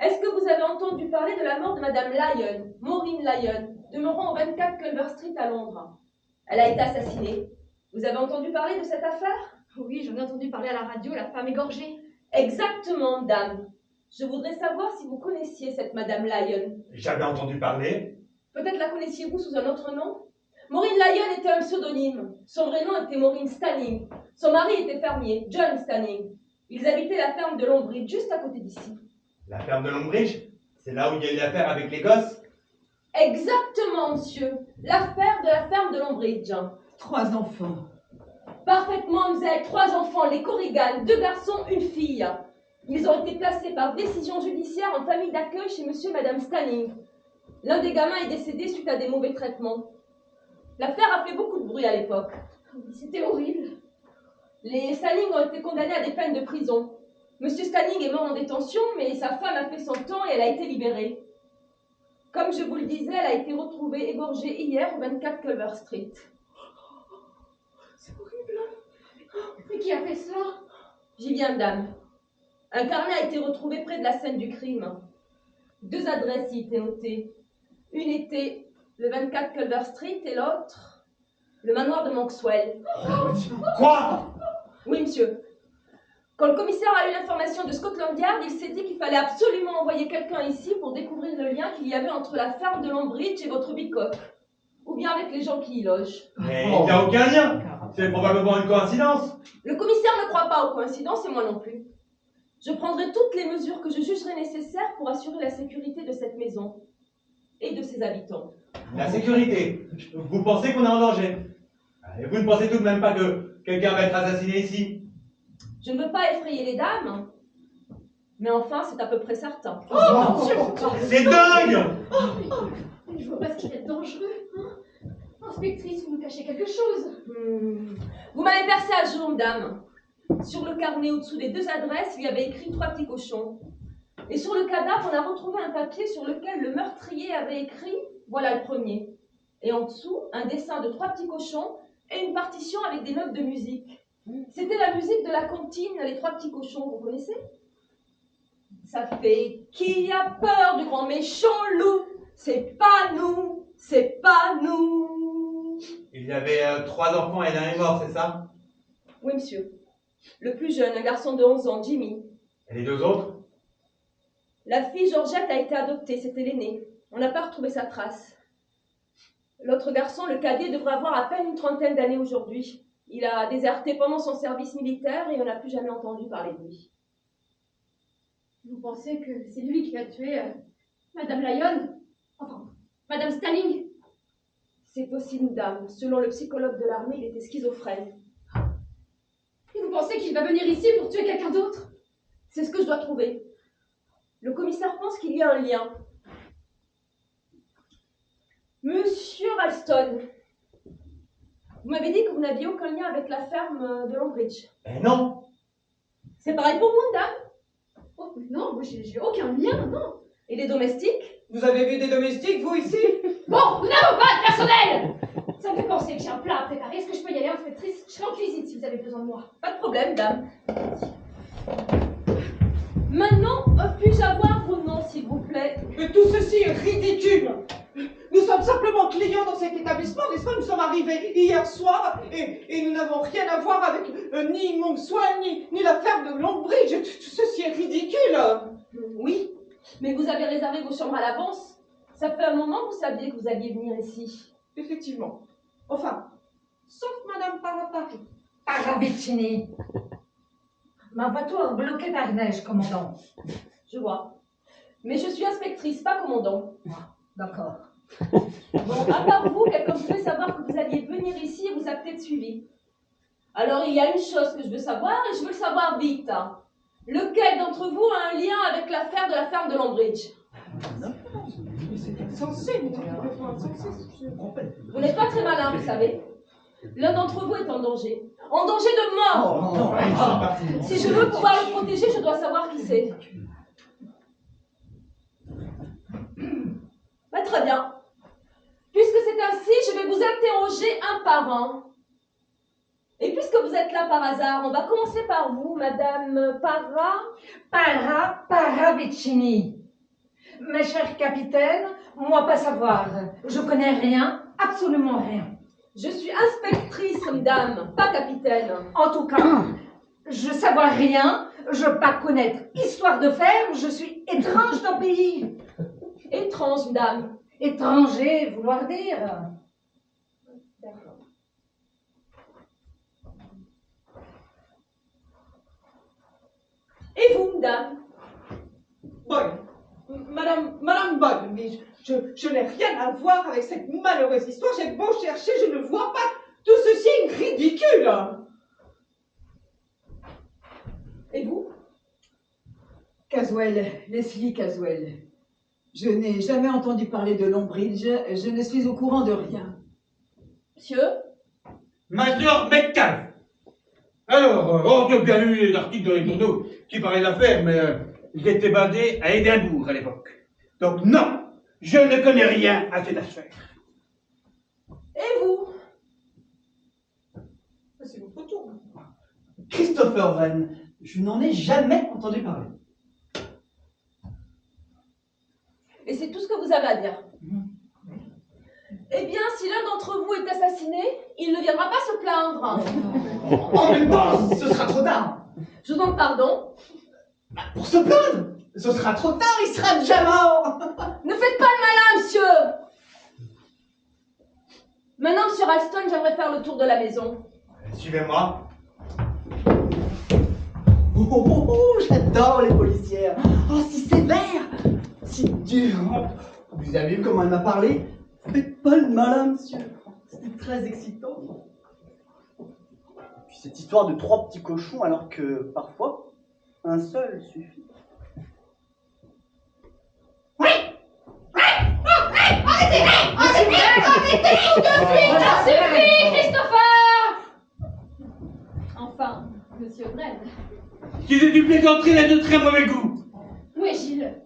Est-ce que vous avez entendu parler de la mort de Madame Lyon, Maureen Lyon, demeurant au 24 Culver Street à Londres? Elle a été assassinée. Vous avez entendu parler de cette affaire? Oui, j'en ai entendu parler à la radio, la femme égorgée. Exactement, dame. Je voudrais savoir si vous connaissiez cette Madame Lyon. J'avais entendu parler. Peut-être la connaissiez-vous sous un autre nom? Maureen Lyon était un pseudonyme. Son vrai nom était Maureen Stanning. Son mari était fermier, John Stanning. Ils habitaient la ferme de Longbridge, juste à côté d'ici. La ferme de Longbridge? C'est là où il y a eu l'affaire avec les gosses? Exactement, monsieur. L'affaire de la ferme de Longbridge. 3 enfants. Parfaitement, vous avez 3 enfants, les Corrigan, 2 garçons, une fille. Ils ont été placés par décision judiciaire en famille d'accueil chez monsieur et madame Stanning. L'un des gamins est décédé suite à des mauvais traitements. L'affaire a fait beaucoup de bruit à l'époque. C'était horrible. Les Stanning ont été condamnés à des peines de prison. Monsieur Stanning est mort en détention, mais sa femme a fait son temps et elle a été libérée. Comme je vous le disais, elle a été retrouvée égorgée hier au 24 Culver Street. C'est horrible. Mais qui a fait ça? J'y viens, dame. Un carnet a été retrouvé près de la scène du crime. 2 adresses y étaient notées. Une était le 24 Culver Street et l'autre, le manoir de Monkswell. Quoi? Oui, monsieur. Quand le commissaire a eu l'information de Scotland Yard, il s'est dit qu'il fallait absolument envoyer quelqu'un ici pour découvrir le lien qu'il y avait entre la ferme de Longbridge et votre bicoque. Ou bien avec les gens qui y logent. Mais il n'y a aucun lien. C'est probablement une coïncidence. Le commissaire ne croit pas aux coïncidences et moi non plus. Je prendrai toutes les mesures que je jugerai nécessaires pour assurer la sécurité de cette maison et de ses habitants. La sécurité. Vous pensez qu'on est en danger? Et vous ne pensez tout de même pas que quelqu'un va être assassiné ici? Je ne veux pas effrayer les dames, mais enfin, c'est à peu près certain. C'est dingue! Je vois pas ce qu'il y a de dangereux. Hein? Inspectrice, vous nous cachez quelque chose. Vous m'avez percé à jour, dame. Sur le carnet au-dessous des 2 adresses, il y avait écrit 3 petits cochons. Et sur le cadavre, on a retrouvé un papier sur lequel le meurtrier avait écrit « Voilà le premier ». Et en dessous, un dessin de 3 petits cochons et une partition avec des notes de musique. C'était la musique de la comptine Les 3 petits cochons, vous connaissez? Ça fait « Qui a peur du grand méchant loup? C'est pas nous, c'est pas nous ». Il y avait 3 enfants et l'un est mort, c'est ça? Oui, monsieur. Le plus jeune, un garçon de 11 ans, Jimmy. Et les 2 autres? La fille, Georgette, a été adoptée, c'était l'aînée. On n'a pas retrouvé sa trace. L'autre garçon, le cadet, devrait avoir à peine une 30aine d'années aujourd'hui. Il a déserté pendant son service militaire et on n'a plus jamais entendu parler de lui. Vous pensez que c'est lui qui a tué Madame Lyon? Enfin, Madame Stanning? C'est aussi une dame. Selon le psychologue de l'armée, il était schizophrène. Et vous pensez qu'il va venir ici pour tuer quelqu'un d'autre? C'est ce que je dois trouver. Le commissaire pense qu'il y a un lien. Monsieur Ralston, vous m'avez dit que vous n'aviez aucun lien avec la ferme de Longbridge. Eh non! C'est pareil pour vous, dame? Oh, non, moi j'ai aucun lien, non. Et les domestiques? Vous avez vu des domestiques, vous, ici? Bon, nous n'avons pas de personnel. Ça me fait penser que j'ai un plat à préparer. Est-ce que je peux y aller, inspectrice? Je serai en cuisine si vous avez besoin de moi. Pas de problème, dame. Maintenant, puis-je avoir vos noms, s'il vous plaît? Mais tout ceci est ridicule. Nous sommes simplement clients dans cet établissement, n'est-ce pas? Nous sommes arrivés hier soir et nous n'avons rien à voir avec ni Monkswell ni la ferme de Longbridge. Tout ceci est ridicule. Oui, mais vous avez réservé vos chambres à l'avance. Ça fait un moment que vous saviez que vous alliez venir ici. Effectivement. Enfin, sauf Madame Parapari. Paravicini. Ma voiture bloquée par neige, commandant. Je vois. Mais je suis inspectrice, pas commandant. D'accord. Bon, à part vous, quelqu'un pouvait savoir que vous alliez venir ici et vous a peut-être suivi. Alors, il y a une chose que je veux savoir et je veux le savoir vite. Lequel d'entre vous a un lien avec l'affaire de la ferme de Longbridge? C'est insensé, mais complètement insensé. Vous n'êtes pas très malin, vous savez. L'un d'entre vous est en danger. En danger de mort! Si je veux pouvoir le protéger, je dois savoir qui c'est. Bah, très bien. Puisque c'est ainsi, je vais vous interroger un par un. Et puisque vous êtes là par hasard, on va commencer par vous, Madame Paravicini. Mes chers capitaines, moi pas savoir. Je connais rien, absolument rien. Je suis inspectrice, dame, pas capitaine. En tout cas, je savoir rien, je pas connaître histoire de faire, je suis étrange d'un pays. Étrange, dame. Étranger, vouloir dire. D'accord. Et vous, dame? Boy, Madame Boy, mais je n'ai rien à voir avec cette malheureuse histoire. J'ai beau chercher, je ne vois pas. Tout ceci est ridicule. Et vous? Caswell, Leslie Caswell. Je n'ai jamais entendu parler de Longbridge, je ne suis au courant de rien. Monsieur? Major Metcalf. Alors, on a bien lu les articles dans les journaux qui parlaient de l'affaire, mais j'étais basé à Édimbourg à l'époque. Donc non, je ne connais rien à cette affaire. Et vous? C'est votre tour. Christopher Wren, je n'en ai jamais entendu parler. Et c'est tout ce que vous avez à dire? Eh bien, si l'un d'entre vous est assassiné, il ne viendra pas se plaindre. En même temps, ce sera trop tard. Je vous demande pardon. Pour se plaindre, ce sera trop tard, il sera déjà mort. Ne faites pas le malin, monsieur. Maintenant, monsieur Ralston, j'aimerais faire le tour de la maison. Suivez-moi. Oh, j'adore les policières. Oh, si sévère, si dur. Vous avez vu comment elle m'a parlé? Faites pas le malin, monsieur. C'était très excitant. Puis cette histoire de 3 petits cochons, alors que parfois, un seul suffit. Ça suffit, Christopher! Enfin, monsieur Wren. C'est du plaisanterie là de très mauvais goût. Où est Gilles?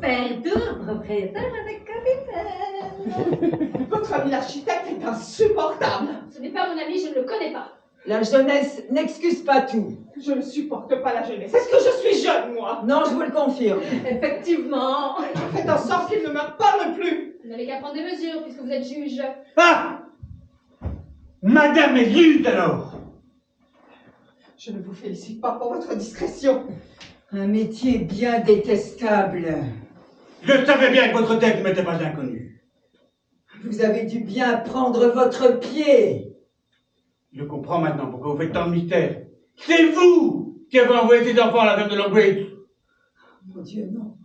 Faire tour propriétaire avec capitaine. Votre ami l'architecte est insupportable. Ce n'est pas mon ami, je ne le connais pas. La jeunesse n'excuse pas tout. Je ne supporte pas la jeunesse. Est-ce que je suis jeune, moi? Non, je vous le confirme. Effectivement. Faites en sorte qu'il ne me parle plus. Vous n'avez qu'à prendre des mesures puisque vous êtes juge. Ah! Madame est juge alors. Je ne vous félicite pas pour votre discrétion. Un métier bien détestable. Je savais bien que votre tête ne m'était pas inconnue. Vous avez dû bien prendre votre pied. Je comprends maintenant pourquoi vous faites tant de mystère. C'est vous qui avez envoyé ces enfants à la ferme de Longbridge. Mon Dieu, non.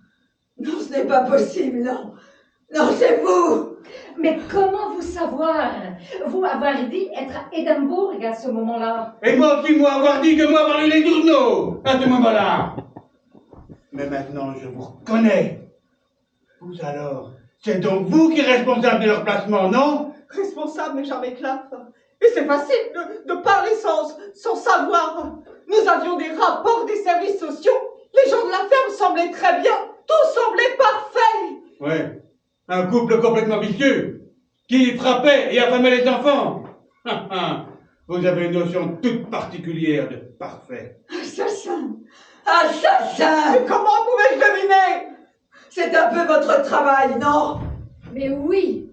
Non, ce n'est pas possible, non. Non, c'est vous. Mais comment vous savoir? Vous avoir dit être à Édimbourg à ce moment-là. Et moi aussi, moi, avoir dit que moi avoir lu les journaux à ce moment-là. Mais maintenant, je vous reconnais. Vous alors, c'est donc vous qui êtes responsable de leur placement, non? Responsable, mais jamais clap. Et c'est facile de parler sans savoir. Nous avions des rapports des services sociaux. Les gens de la ferme semblaient très bien. Tout semblait parfait. Ouais. Un couple complètement vicieux, qui frappait et affamait les enfants. Vous avez une notion toute particulière de parfait. Assassin. Assassin. Mais comment pouvais-je deviner? C'est un peu votre travail, non? Mais oui,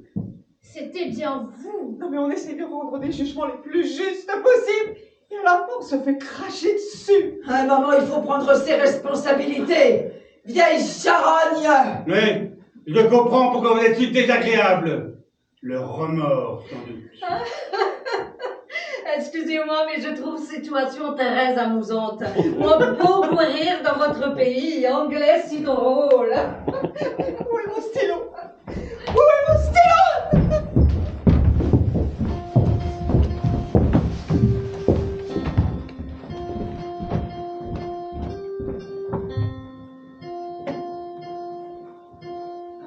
c'était bien vous. Non mais on essaie de rendre des jugements les plus justes possibles. Et à la fin, on se fait cracher dessus. À un moment, il faut prendre ses responsabilités. Vieille charogne. Oui, je comprends pourquoi vous êtes si désagréable. Le remords, sans doute. Excusez-moi, mais je trouve cette situation très amusante. Moi, beaucoup rire dans votre pays anglais si drôle. Où est mon stylo? Où est mon stylo?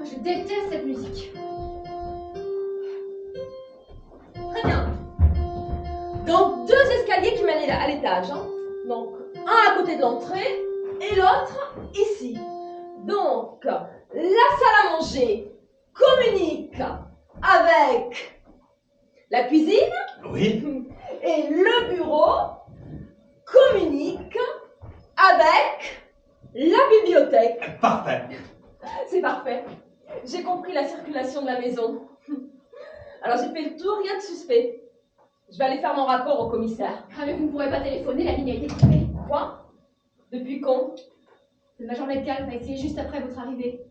Je déteste cette musique. Très bien. Donc, 2 escaliers qui mènent à l'étage. Hein. Donc, un à côté de l'entrée et l'autre ici. Donc, la salle à manger communique avec la cuisine. Oui. Et le bureau communique avec la bibliothèque. Parfait. C'est parfait. J'ai compris la circulation de la maison. Alors j'ai fait le tour, rien de suspect. Je vais aller faire mon rapport au commissaire. Ah, mais vous ne pourrez pas téléphoner, la ligne a été coupée. Quoi? Depuis quand? Le major Metcalf a essayé juste après votre arrivée.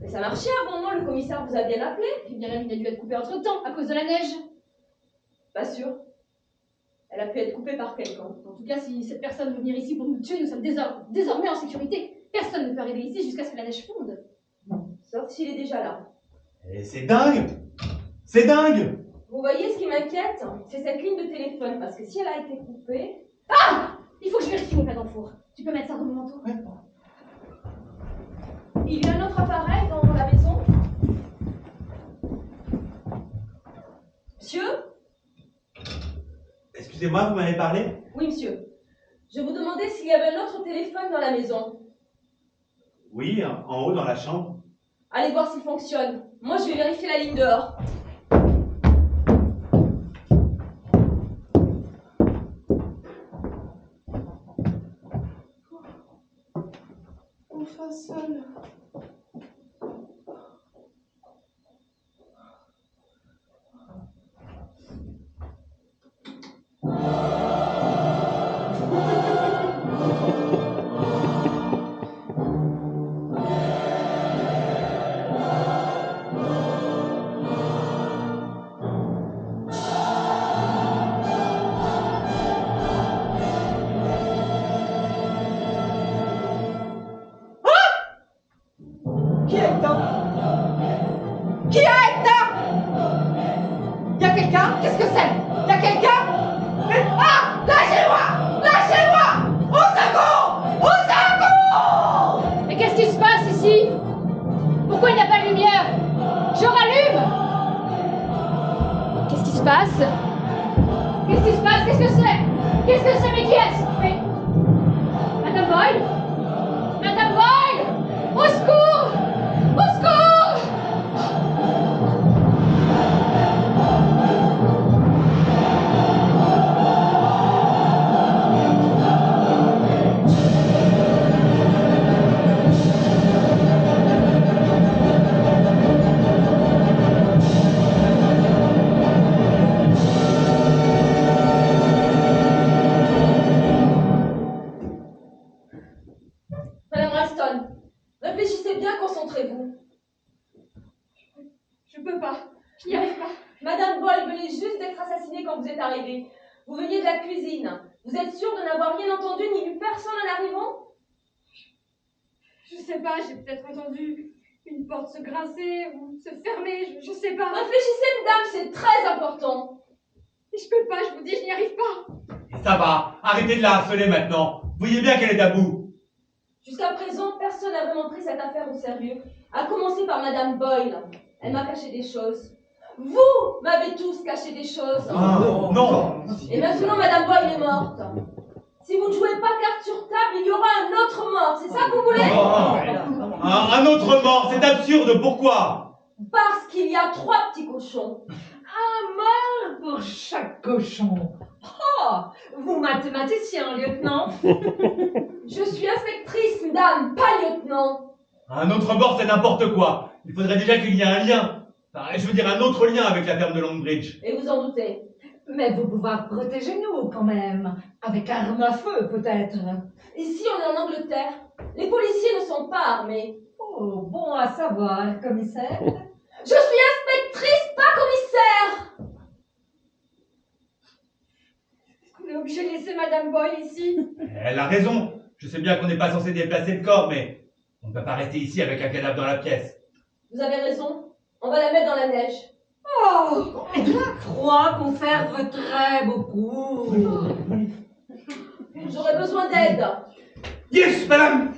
Mais ça marchait à un moment, le commissaire vous a bien appelé. Eh bien, la ligne a dû être coupée entre-temps, à cause de la neige. Pas sûr. Elle a pu être coupée par quelqu'un. En tout cas, si cette personne veut venir ici pour nous tuer, nous sommes désormais en sécurité. Personne ne peut arriver ici jusqu'à ce que la neige fonde. Sauf s'il est déjà là. Et c'est dingue! C'est dingue! Vous voyez, ce qui m'inquiète, c'est cette ligne de téléphone, parce que si elle a été coupée... Ah! Il faut que je vérifie mon cadre four. Tu peux mettre ça dans mon manteau? Il y a un autre appareil dans la maison. Monsieur? Excusez-moi, vous m'avez parlé? Oui, monsieur. Je vous demandais s'il y avait un autre téléphone dans la maison. Oui, en haut dans la chambre. Allez voir s'il fonctionne. Moi, je vais vérifier la ligne dehors. Enfin seul. Qui est Hector? Qui est Hector? Y'a quelqu'un? Qu'est-ce que c'est? Y'a quelqu'un? Ah! Lâchez-moi! Lâchez-moi! Au secours! Au secours! Mais qu'est-ce qui se passe ici? Pourquoi il n'y a pas de lumière? Je rallume! Qu'est-ce qui se passe? Qu'est-ce qui se passe? Qu'est-ce que c'est? Qu'est-ce que c'est? Mais qui est-ce? Mais... Madame Boyle? Madame Boyle! Au secours! Au secours! Madame Ralston, réfléchissez bien, concentrez-vous. Je peux pas. Je n'y arrive pas. Madame Boyle venait juste d'être assassinée quand vous êtes arrivée. Vous veniez de la cuisine. Vous êtes sûre de n'avoir rien entendu ni vu personne en arrivant? Je sais pas, j'ai peut-être entendu une porte se grincer ou se fermer, je sais pas. Réfléchissez, madame, c'est très important. Mais je peux pas, je vous dis, je n'y arrive pas. Et ça va, arrêtez de la harceler maintenant. Vous voyez bien qu'elle est à bout. Jusqu'à présent, personne n'a vraiment pris cette affaire au sérieux. À commencer par Madame Boyle. Elle m'a caché des choses. Vous m'avez tous caché des choses. Ah, non. Et maintenant, Madame Boyle est morte. Si vous ne jouez pas carte sur table, il y aura un autre mort. C'est ça que vous voulez? Un autre mort, c'est absurde, pourquoi? Parce qu'il y a 3 petits cochons. Un mort pour chaque cochon. Oh, vous mathématicien, lieutenant. Je suis inspectrice, madame, pas lieutenant. Un autre mort, c'est n'importe quoi. Il faudrait déjà qu'il y ait un lien. Enfin, je veux dire un autre lien avec la ferme de Longbridge. Et vous en doutez. Mais vous pouvez protéger nous quand même. Avec arme à feu, peut-être. Ici, on est en Angleterre. Les policiers ne sont pas armés. Oh, bon à savoir, commissaire. Je suis inspectrice, pas commissaire. Est-ce qu'on est obligé de laisser Madame Boyle ici? Elle a raison. Je sais bien qu'on n'est pas censé déplacer le corps, mais on ne peut pas rester ici avec un cadavre dans la pièce. Vous avez raison. On va la mettre dans la neige. Oh, froid conserve très beaucoup. J'aurais besoin d'aide. Yes, madame!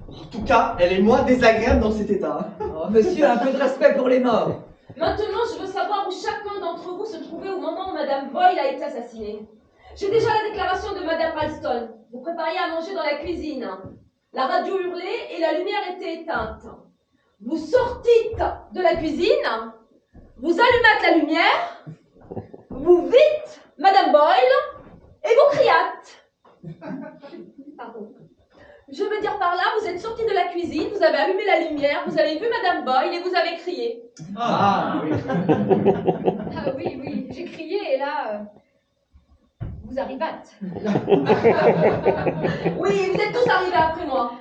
En tout cas, elle est moins désagréable dans cet état. Oh, monsieur, un peu de respect pour les morts. Maintenant, je veux savoir où chacun d'entre vous se trouvait au moment où Madame Boyle a été assassinée. J'ai déjà la déclaration de Madame Ralston. Vous prépariez à manger dans la cuisine. La radio hurlait et la lumière était éteinte. Vous sortîtes de la cuisine, vous allumâtes la lumière, vous vîtes Madame Boyle et vous criâtes. Pardon. Je veux dire par là, vous êtes sorti de la cuisine, vous avez allumé la lumière, vous avez vu Madame Boyle et vous avez crié. Ah oui. Ah oui, oui, j'ai crié et là, vous arrivâtes. Oui, vous êtes tous arrivés après moi,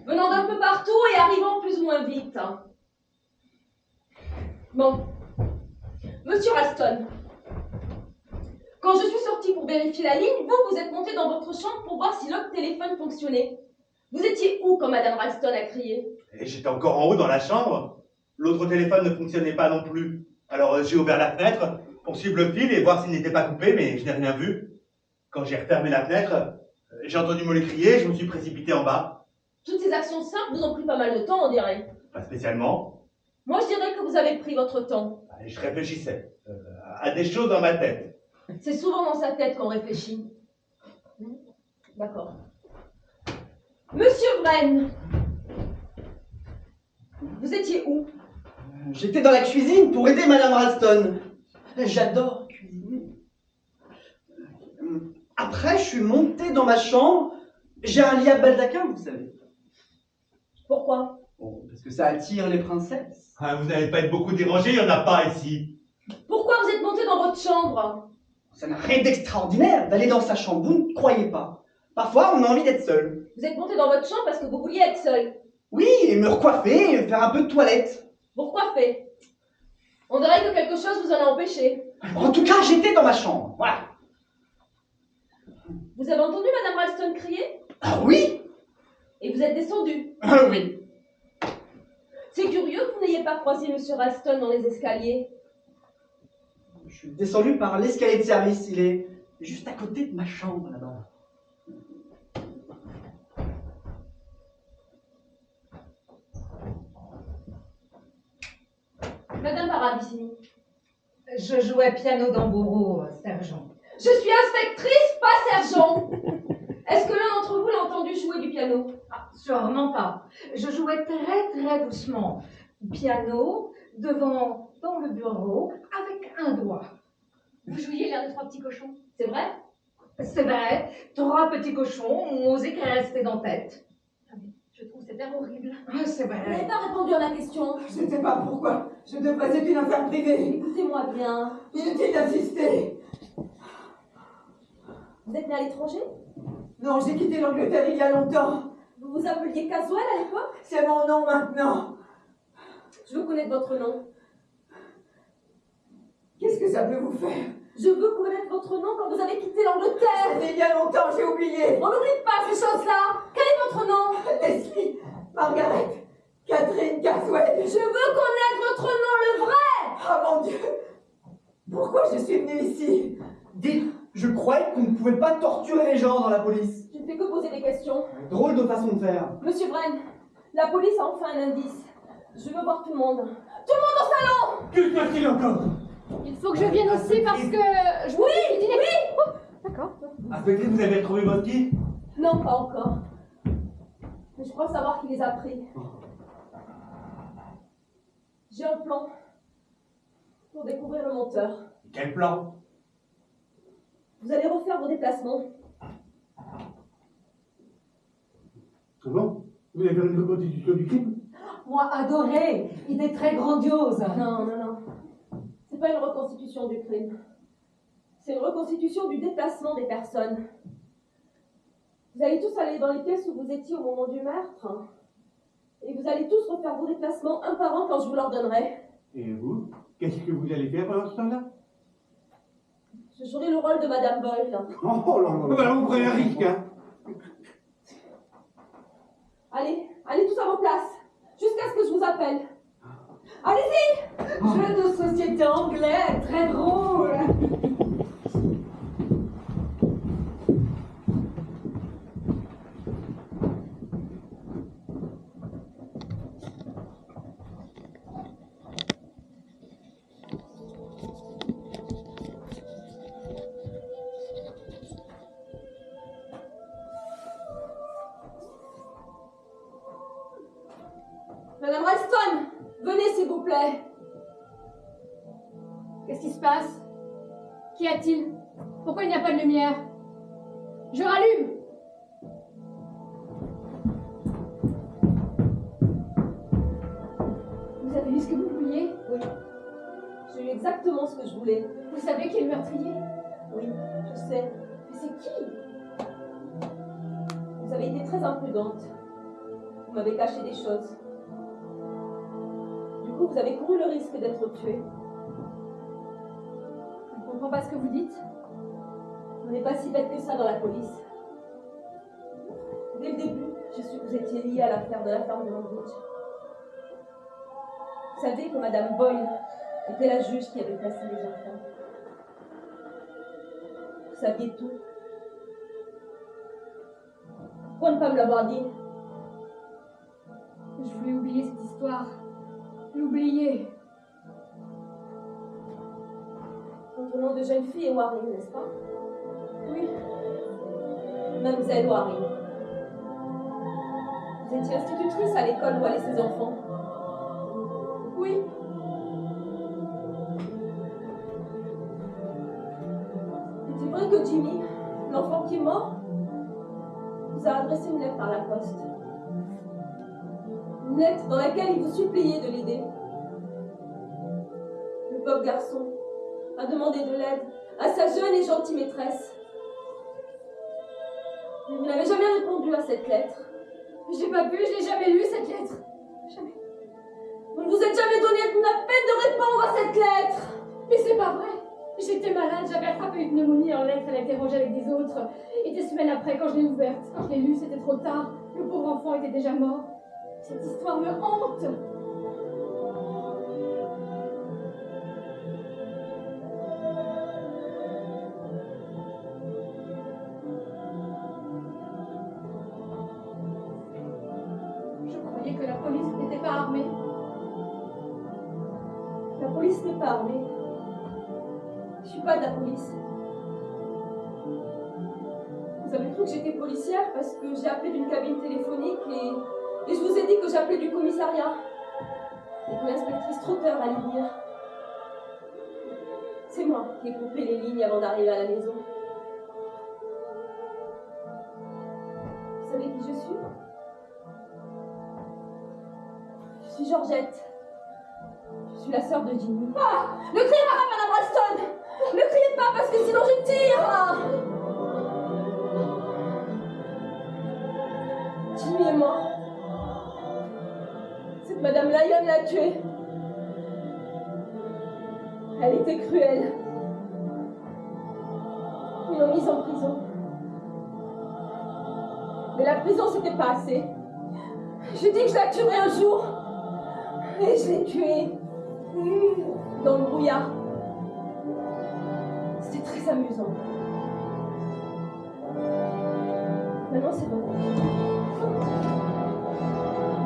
venant d'un peu partout et arrivant plus ou moins vite. Bon, Monsieur Ralston, quand je suis sortie pour vérifier la ligne, vous êtes monté dans votre chambre pour voir si l'autre téléphone fonctionnait. Vous étiez où quand Madame Ralston a crié? Et j'étais encore en haut dans la chambre. L'autre téléphone ne fonctionnait pas non plus. Alors j'ai ouvert la fenêtre pour suivre le fil et voir s'il n'était pas coupé, mais je n'ai rien vu. Quand j'ai refermé la fenêtre, j'ai entendu Molly crier, je me suis précipité en bas. Toutes ces actions simples vous ont pris pas mal de temps, on dirait. Pas spécialement. Moi, je dirais que vous avez pris votre temps. Et je réfléchissais à des choses dans ma tête. C'est souvent dans sa tête qu'on réfléchit. D'accord. Monsieur Wren, vous étiez où? J'étais dans la cuisine pour aider Madame Ralston. J'adore cuisiner. Après, je suis monté dans ma chambre. J'ai un lit à baldaquin, vous savez. Pourquoi? Bon, parce que ça attire les princesses. Ah, vous n'allez pas être beaucoup dérangé, il n'y en a pas ici. Pourquoi vous êtes monté dans votre chambre? Ça n'a rien d'extraordinaire d'aller dans sa chambre, vous ne croyez pas. Parfois, on a envie d'être seul. Vous êtes monté dans votre chambre parce que vous vouliez être seul. Oui, et me recoiffer, et faire un peu de toilette. Pourquoi fait? On dirait que quelque chose vous en a empêché. En tout cas, j'étais dans ma chambre, voilà. Vous avez entendu Madame Ralston crier? Ah oui? Et vous êtes descendu? Ah oui. C'est curieux que vous n'ayez pas croisé Monsieur Ralston dans les escaliers. Je suis descendu par l'escalier de service, il est juste à côté de ma chambre là-bas. Madame Paravicini. Je jouais piano dans Bourreau, sergent. Je suis inspectrice, pas sergent. Est-ce que l'un d'entre vous l'a entendu jouer du piano? Ah, sûrement pas. Je jouais très doucement. Piano, dans le bureau, avec un doigt. Vous jouiez l'air de trois petits cochons. C'est vrai? C'est vrai, 3 petits cochons, musique est restée dans tête. Je trouve cet air horrible. Ah, c'est Vous n'avez vrai. pas répondu à ma question. Je ne sais pas pourquoi. Je devrais être une affaire privée. Écoutez-moi bien. Inutile d'insister. Vous êtes né à l'étranger? Non, j'ai quitté l'Angleterre il y a longtemps. Vous vous appeliez Caswell à l'époque? C'est mon nom maintenant. Je veux connaître votre nom. Qu'est-ce que ça peut vous faire? Je veux connaître votre nom quand vous avez quitté l'Angleterre. C'était il y a longtemps, j'ai oublié. On n'oublie pas ces choses-là. Quel est votre nom? Leslie, Margaret, Catherine Caswell. Je veux connaître votre nom, le vrai. Oh mon Dieu. Pourquoi je suis venue ici? Dites, je croyais qu'on ne pouvait pas torturer les gens dans la police. Je ne fais que poser des questions. Drôle de façon de faire. Monsieur Wren, la police a enfin un indice. Je veux voir tout le monde. Tout le monde au salon. Que se passe-t-il encore? Il faut que je vienne aussi parce que je Oui, dîner. oui. Oh, d'accord. Inspectrice, vous avez retrouvé votre kit? Non, pas encore. Mais je crois savoir qui les a pris. J'ai un plan pour découvrir le menteur. Quel plan? Vous allez refaire vos déplacements. C'est bon? Vous allez faire une reconstitution du crime? Moi, adoré, idée très grandiose. Non. C'est pas une reconstitution du crime. C'est une reconstitution du déplacement des personnes. Vous allez tous aller dans les pièces où vous étiez au moment du meurtre. Et vous allez tous refaire vos déplacements un par un quand je vous l'ordonnerai. Et vous? Qu'est-ce que vous allez faire pendant ce temps-là? Je jouerai le rôle de Madame Boyle. Oh là là! Bah, vous prenez un risque, hein? Allez tous à vos places. Jusqu'à ce que je vous appelle. Allez-y! Jeu de société anglais, très drôle. Madame Ralston, venez s'il vous plaît. Qu'est-ce qui se passe? Qu'y a-t-il? Pourquoi il n'y a pas de lumière? Je rallume. eu ce que vous vouliez? Oui. J'ai eu exactement ce que je voulais. Vous savez qui est le meurtrier? Oui, je sais. Mais c'est qui? Vous avez été très imprudente. Vous m'avez caché des choses. Du coup, vous avez couru le risque d'être tué. Je ne comprends pas ce que vous dites. On n'est pas si bête que ça dans la police. Dès le début, j'ai su que vous étiez lié à l'affaire de la ferme de Longridge. Vous savez que Madame Boyle était la juge qui avait placé les enfants. Vous saviez tout. Pourquoi ne pas me l'avoir dit? Je voulais oublier cette histoire. L'oublier. Votre nom de jeune fille est Warren, n'est-ce pas? Oui. Mademoiselle Warren. Vous étiez institutrice à l'école où allaient ses enfants? Oui. Est-il vrai que Jimmy, l'enfant qui est mort, vous a adressé une lettre par la poste? Une lettre dans laquelle il vous suppliait de l'aider. Le pauvre garçon a demandé de l'aide à sa jeune et gentille maîtresse. Mais vous n'avez jamais répondu à cette lettre. J'ai pas pu, je n'ai jamais lu cette lettre. Jamais. Vous ne vous êtes jamais donné la peine de répondre à cette lettre. Mais c'est pas vrai. J'étais malade, j'avais attrapé une pneumonie en lettre, elle a été rangée avec des autres. Et des semaines après, quand je l'ai ouverte, quand je l'ai lue, c'était trop tard. Le pauvre enfant était déjà mort. Cette histoire me hante. Je croyais que la police n'était pas armée. La police n'est pas armée. Je suis pas de la police. Vous avez cru que j'étais policière parce que j'ai appelé d'une cabine téléphonique et je vous ai dit que j'appelais du commissariat et que l'inspectrice Trotter allait venir. C'est moi qui ai coupé les lignes avant d'arriver à la maison. Vous savez qui je suis? Je suis Georgette. Je suis la sœur de Jimmy. Ah! Ne criez pas, Madame Ralston! Ne criez pas parce que sinon je tire! Jimmy est mort. Cette Madame Lyon l'a tué. Elle était cruelle. Ils l'ont mise en prison. Mais la prison, c'était pas assez. J'ai dit que je la tuerais un jour. Et je l'ai tuée. Dans le brouillard. C'était très amusant. Maintenant, c'est bon.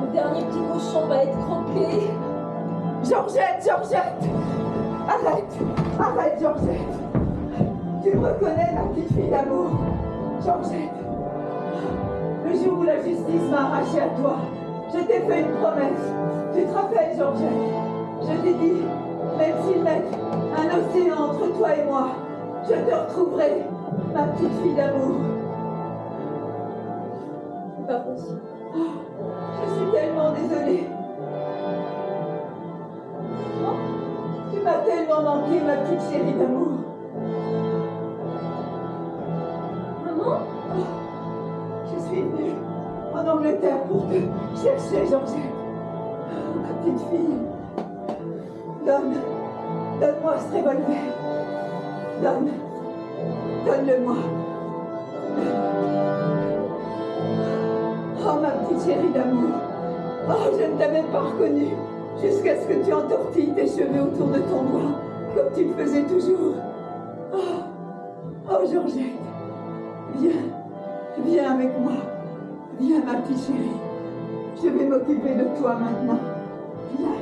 Le dernier petit cochon va être croqué. Georgette, Georgette! Arrête, Georgette! Tu me reconnais, ma petite fille d'amour? Georgette! Le jour où la justice m'a arrachée à toi, je t'ai fait une promesse. Tu te rappelles, Georgette? Je t'ai dit, même s'il reste un océan entre toi et moi, je te retrouverai, ma petite fille d'amour. C'est pas possible. Je suis tellement désolée. Tu m'as tellement manqué, ma petite chérie d'amour. Maman? Je suis venue en Angleterre pour te chercher, Georgette. Ma petite fille. Donne-moi ce revolver. Donne-le-moi. Oh, ma petite chérie d'amour. Oh, je ne t'avais pas reconnue jusqu'à ce que tu entortilles tes cheveux autour de ton doigt, comme tu le faisais toujours. Oh, Georgette. Viens avec moi. Viens, ma petite chérie. Je vais m'occuper de toi maintenant. Viens.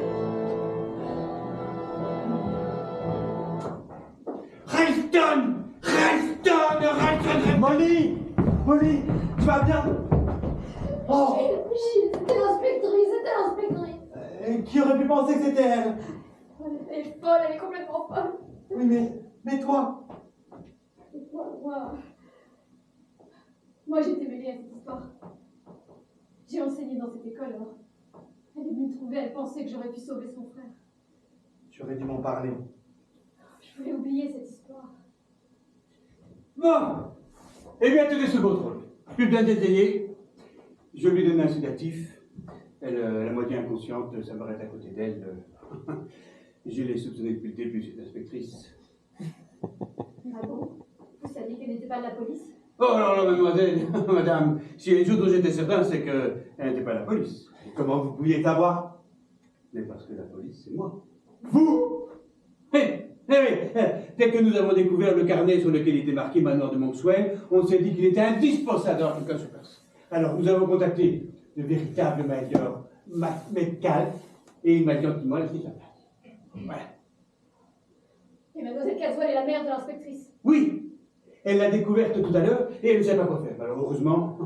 Ralston! Molly, tu vas bien? Oh, Gilles, c'était l'inspectrice. qui aurait pu penser que c'était elle? Elle est folle, elle est complètement folle. Oui, mais toi? Moi, j'étais mêlée à cette histoire. J'ai enseigné dans cette école, alors. Elle est venu me trouver, elle pensait que j'aurais pu sauver son frère. Tu aurais dû m'en parler. Je voulais oublier cette histoire. Bon. Eh bien, tenez ce contrôle. Plus bien détaillé. Je lui donne un sédatif. Elle, la moitié inconsciente, ça m'arrête à côté d'elle. Je l'ai soupçonnée depuis le début, cette inspectrice. Ah bon? Vous saviez qu'elle n'était pas de la police? Oh, alors là, mademoiselle, madame, si les jours dont j'étais certain, c'est qu'elle n'était pas la police. Et comment vous pouviez savoir? Mais parce que la police, c'est moi. Vous? Dès que nous avons découvert le carnet sur lequel était marqué Manoir de Monkswell, on s'est dit qu'il était indispensable d'avoir quelqu'un sur place. Alors nous avons contacté le véritable major Metcalf et il m'a gentiment laissé sa place. Voilà. Et mademoiselle Caswell est la mère de l'inspectrice. Oui, elle l'a découverte tout à l'heure et elle ne savait pas quoi faire. Alors heureusement,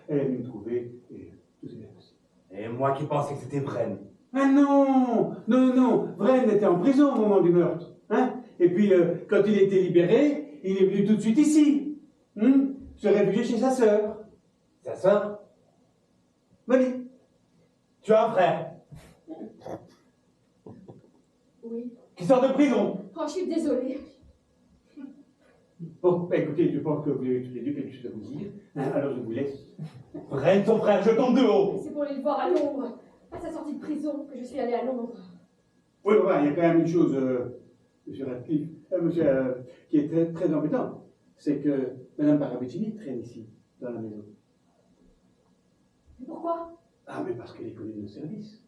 elle est venue me trouver et tout s'est bien passé. Et moi qui pensais que c'était Vren. Ah non, Vren était en prison au moment du meurtre. Hein? Et puis, quand il a été libéré, il est venu tout de suite ici. Se réfugier chez sa sœur. Sa sœur? Molly. Tu as un frère Oui. qui sort de prison. Oh, je suis désolée. Bon, bah, écoutez, je pense que vous avez tous les deux quelque chose à vous dire. Hein? Alors je vous laisse. Vren, ton frère, je tombe de haut. C'est pour aller le voir à Londres. À sa sortie de prison que je suis allée à Londres. Oui, il y a quand même une chose, monsieur Radcliffe, qui est très, très embêtante. C'est que Madame Paravicini traîne ici, dans la maison. Mais pourquoi? Ah, mais parce qu'elle est connue de nos services.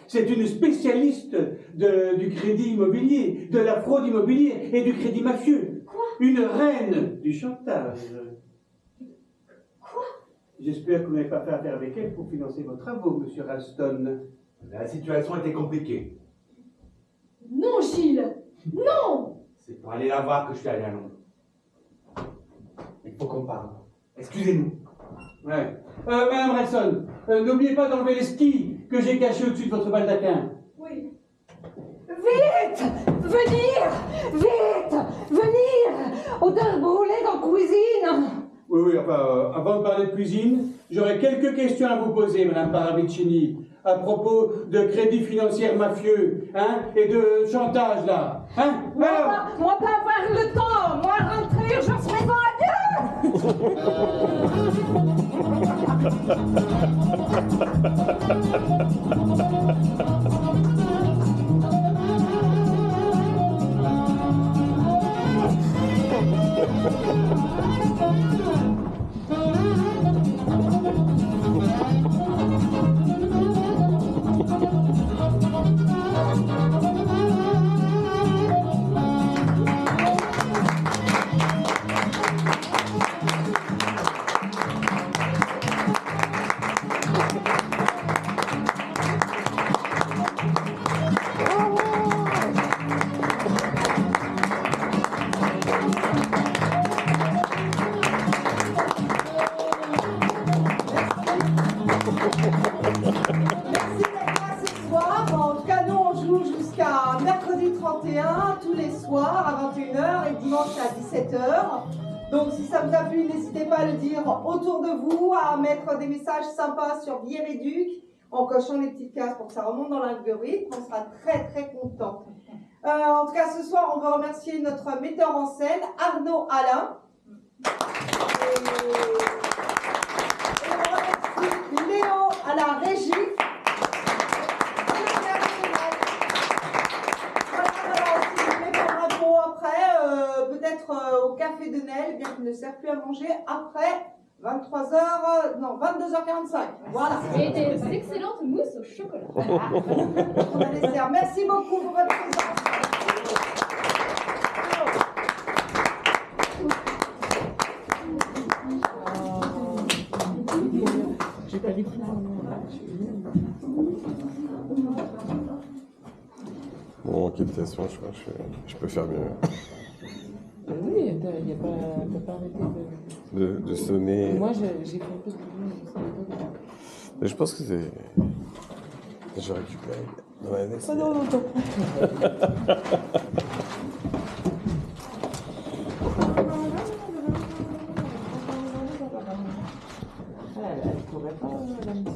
C'est une spécialiste du crédit immobilier, de la fraude immobilière et du crédit mafieux. Quoi? Une reine du chantage. Quoi? J'espère que vous n'avez pas fait affaire avec elle pour financer vos travaux, monsieur Ralston. La situation était compliquée. Non, Gilles! Non! C'est pour aller la voir que je suis allé à Londres. Il faut qu'on parle. Excusez-nous. Ouais. Madame Ralston, n'oubliez pas d'enlever les skis que j'ai cachés au-dessus de votre baldaquin. Oui. Vite! Venir! Vite! Venir! Odeur brûlée dans la cuisine! Oui, enfin, avant de parler de cuisine, j'aurais quelques questions à vous poser, Madame Paravicini, à propos de crédits financiers mafieux, hein, et de chantage, là. Hein? Alors... Moi pas avoir le temps! Moi rentrer urgence maison, Donc si ça vous a plu, n'hésitez pas à le dire autour de vous, à mettre des messages sympas sur Billet Réduc, en cochant les petites cases pour que ça remonte dans l'algorithme. On sera très très contents. En tout cas, ce soir, on va remercier notre metteur en scène, Arnaud Alain. Et on remercie Léo à la régie. Peut-être au café de Nel, bien qu'il ne sert plus à manger après 22h45. Voilà. Et des excellentes mousses au chocolat. On va les faire. Merci beaucoup pour votre présence. J'ai pas dit Bon, captation, je crois que je peux faire mieux. Oui, il n'y a pas arrêté De sonner. Moi, j'ai fait un peu de bruit. Mais je pense que c'est. Je récupère dans la laisse. Ah non, t'en prends. Elle pourrait pas, la musique.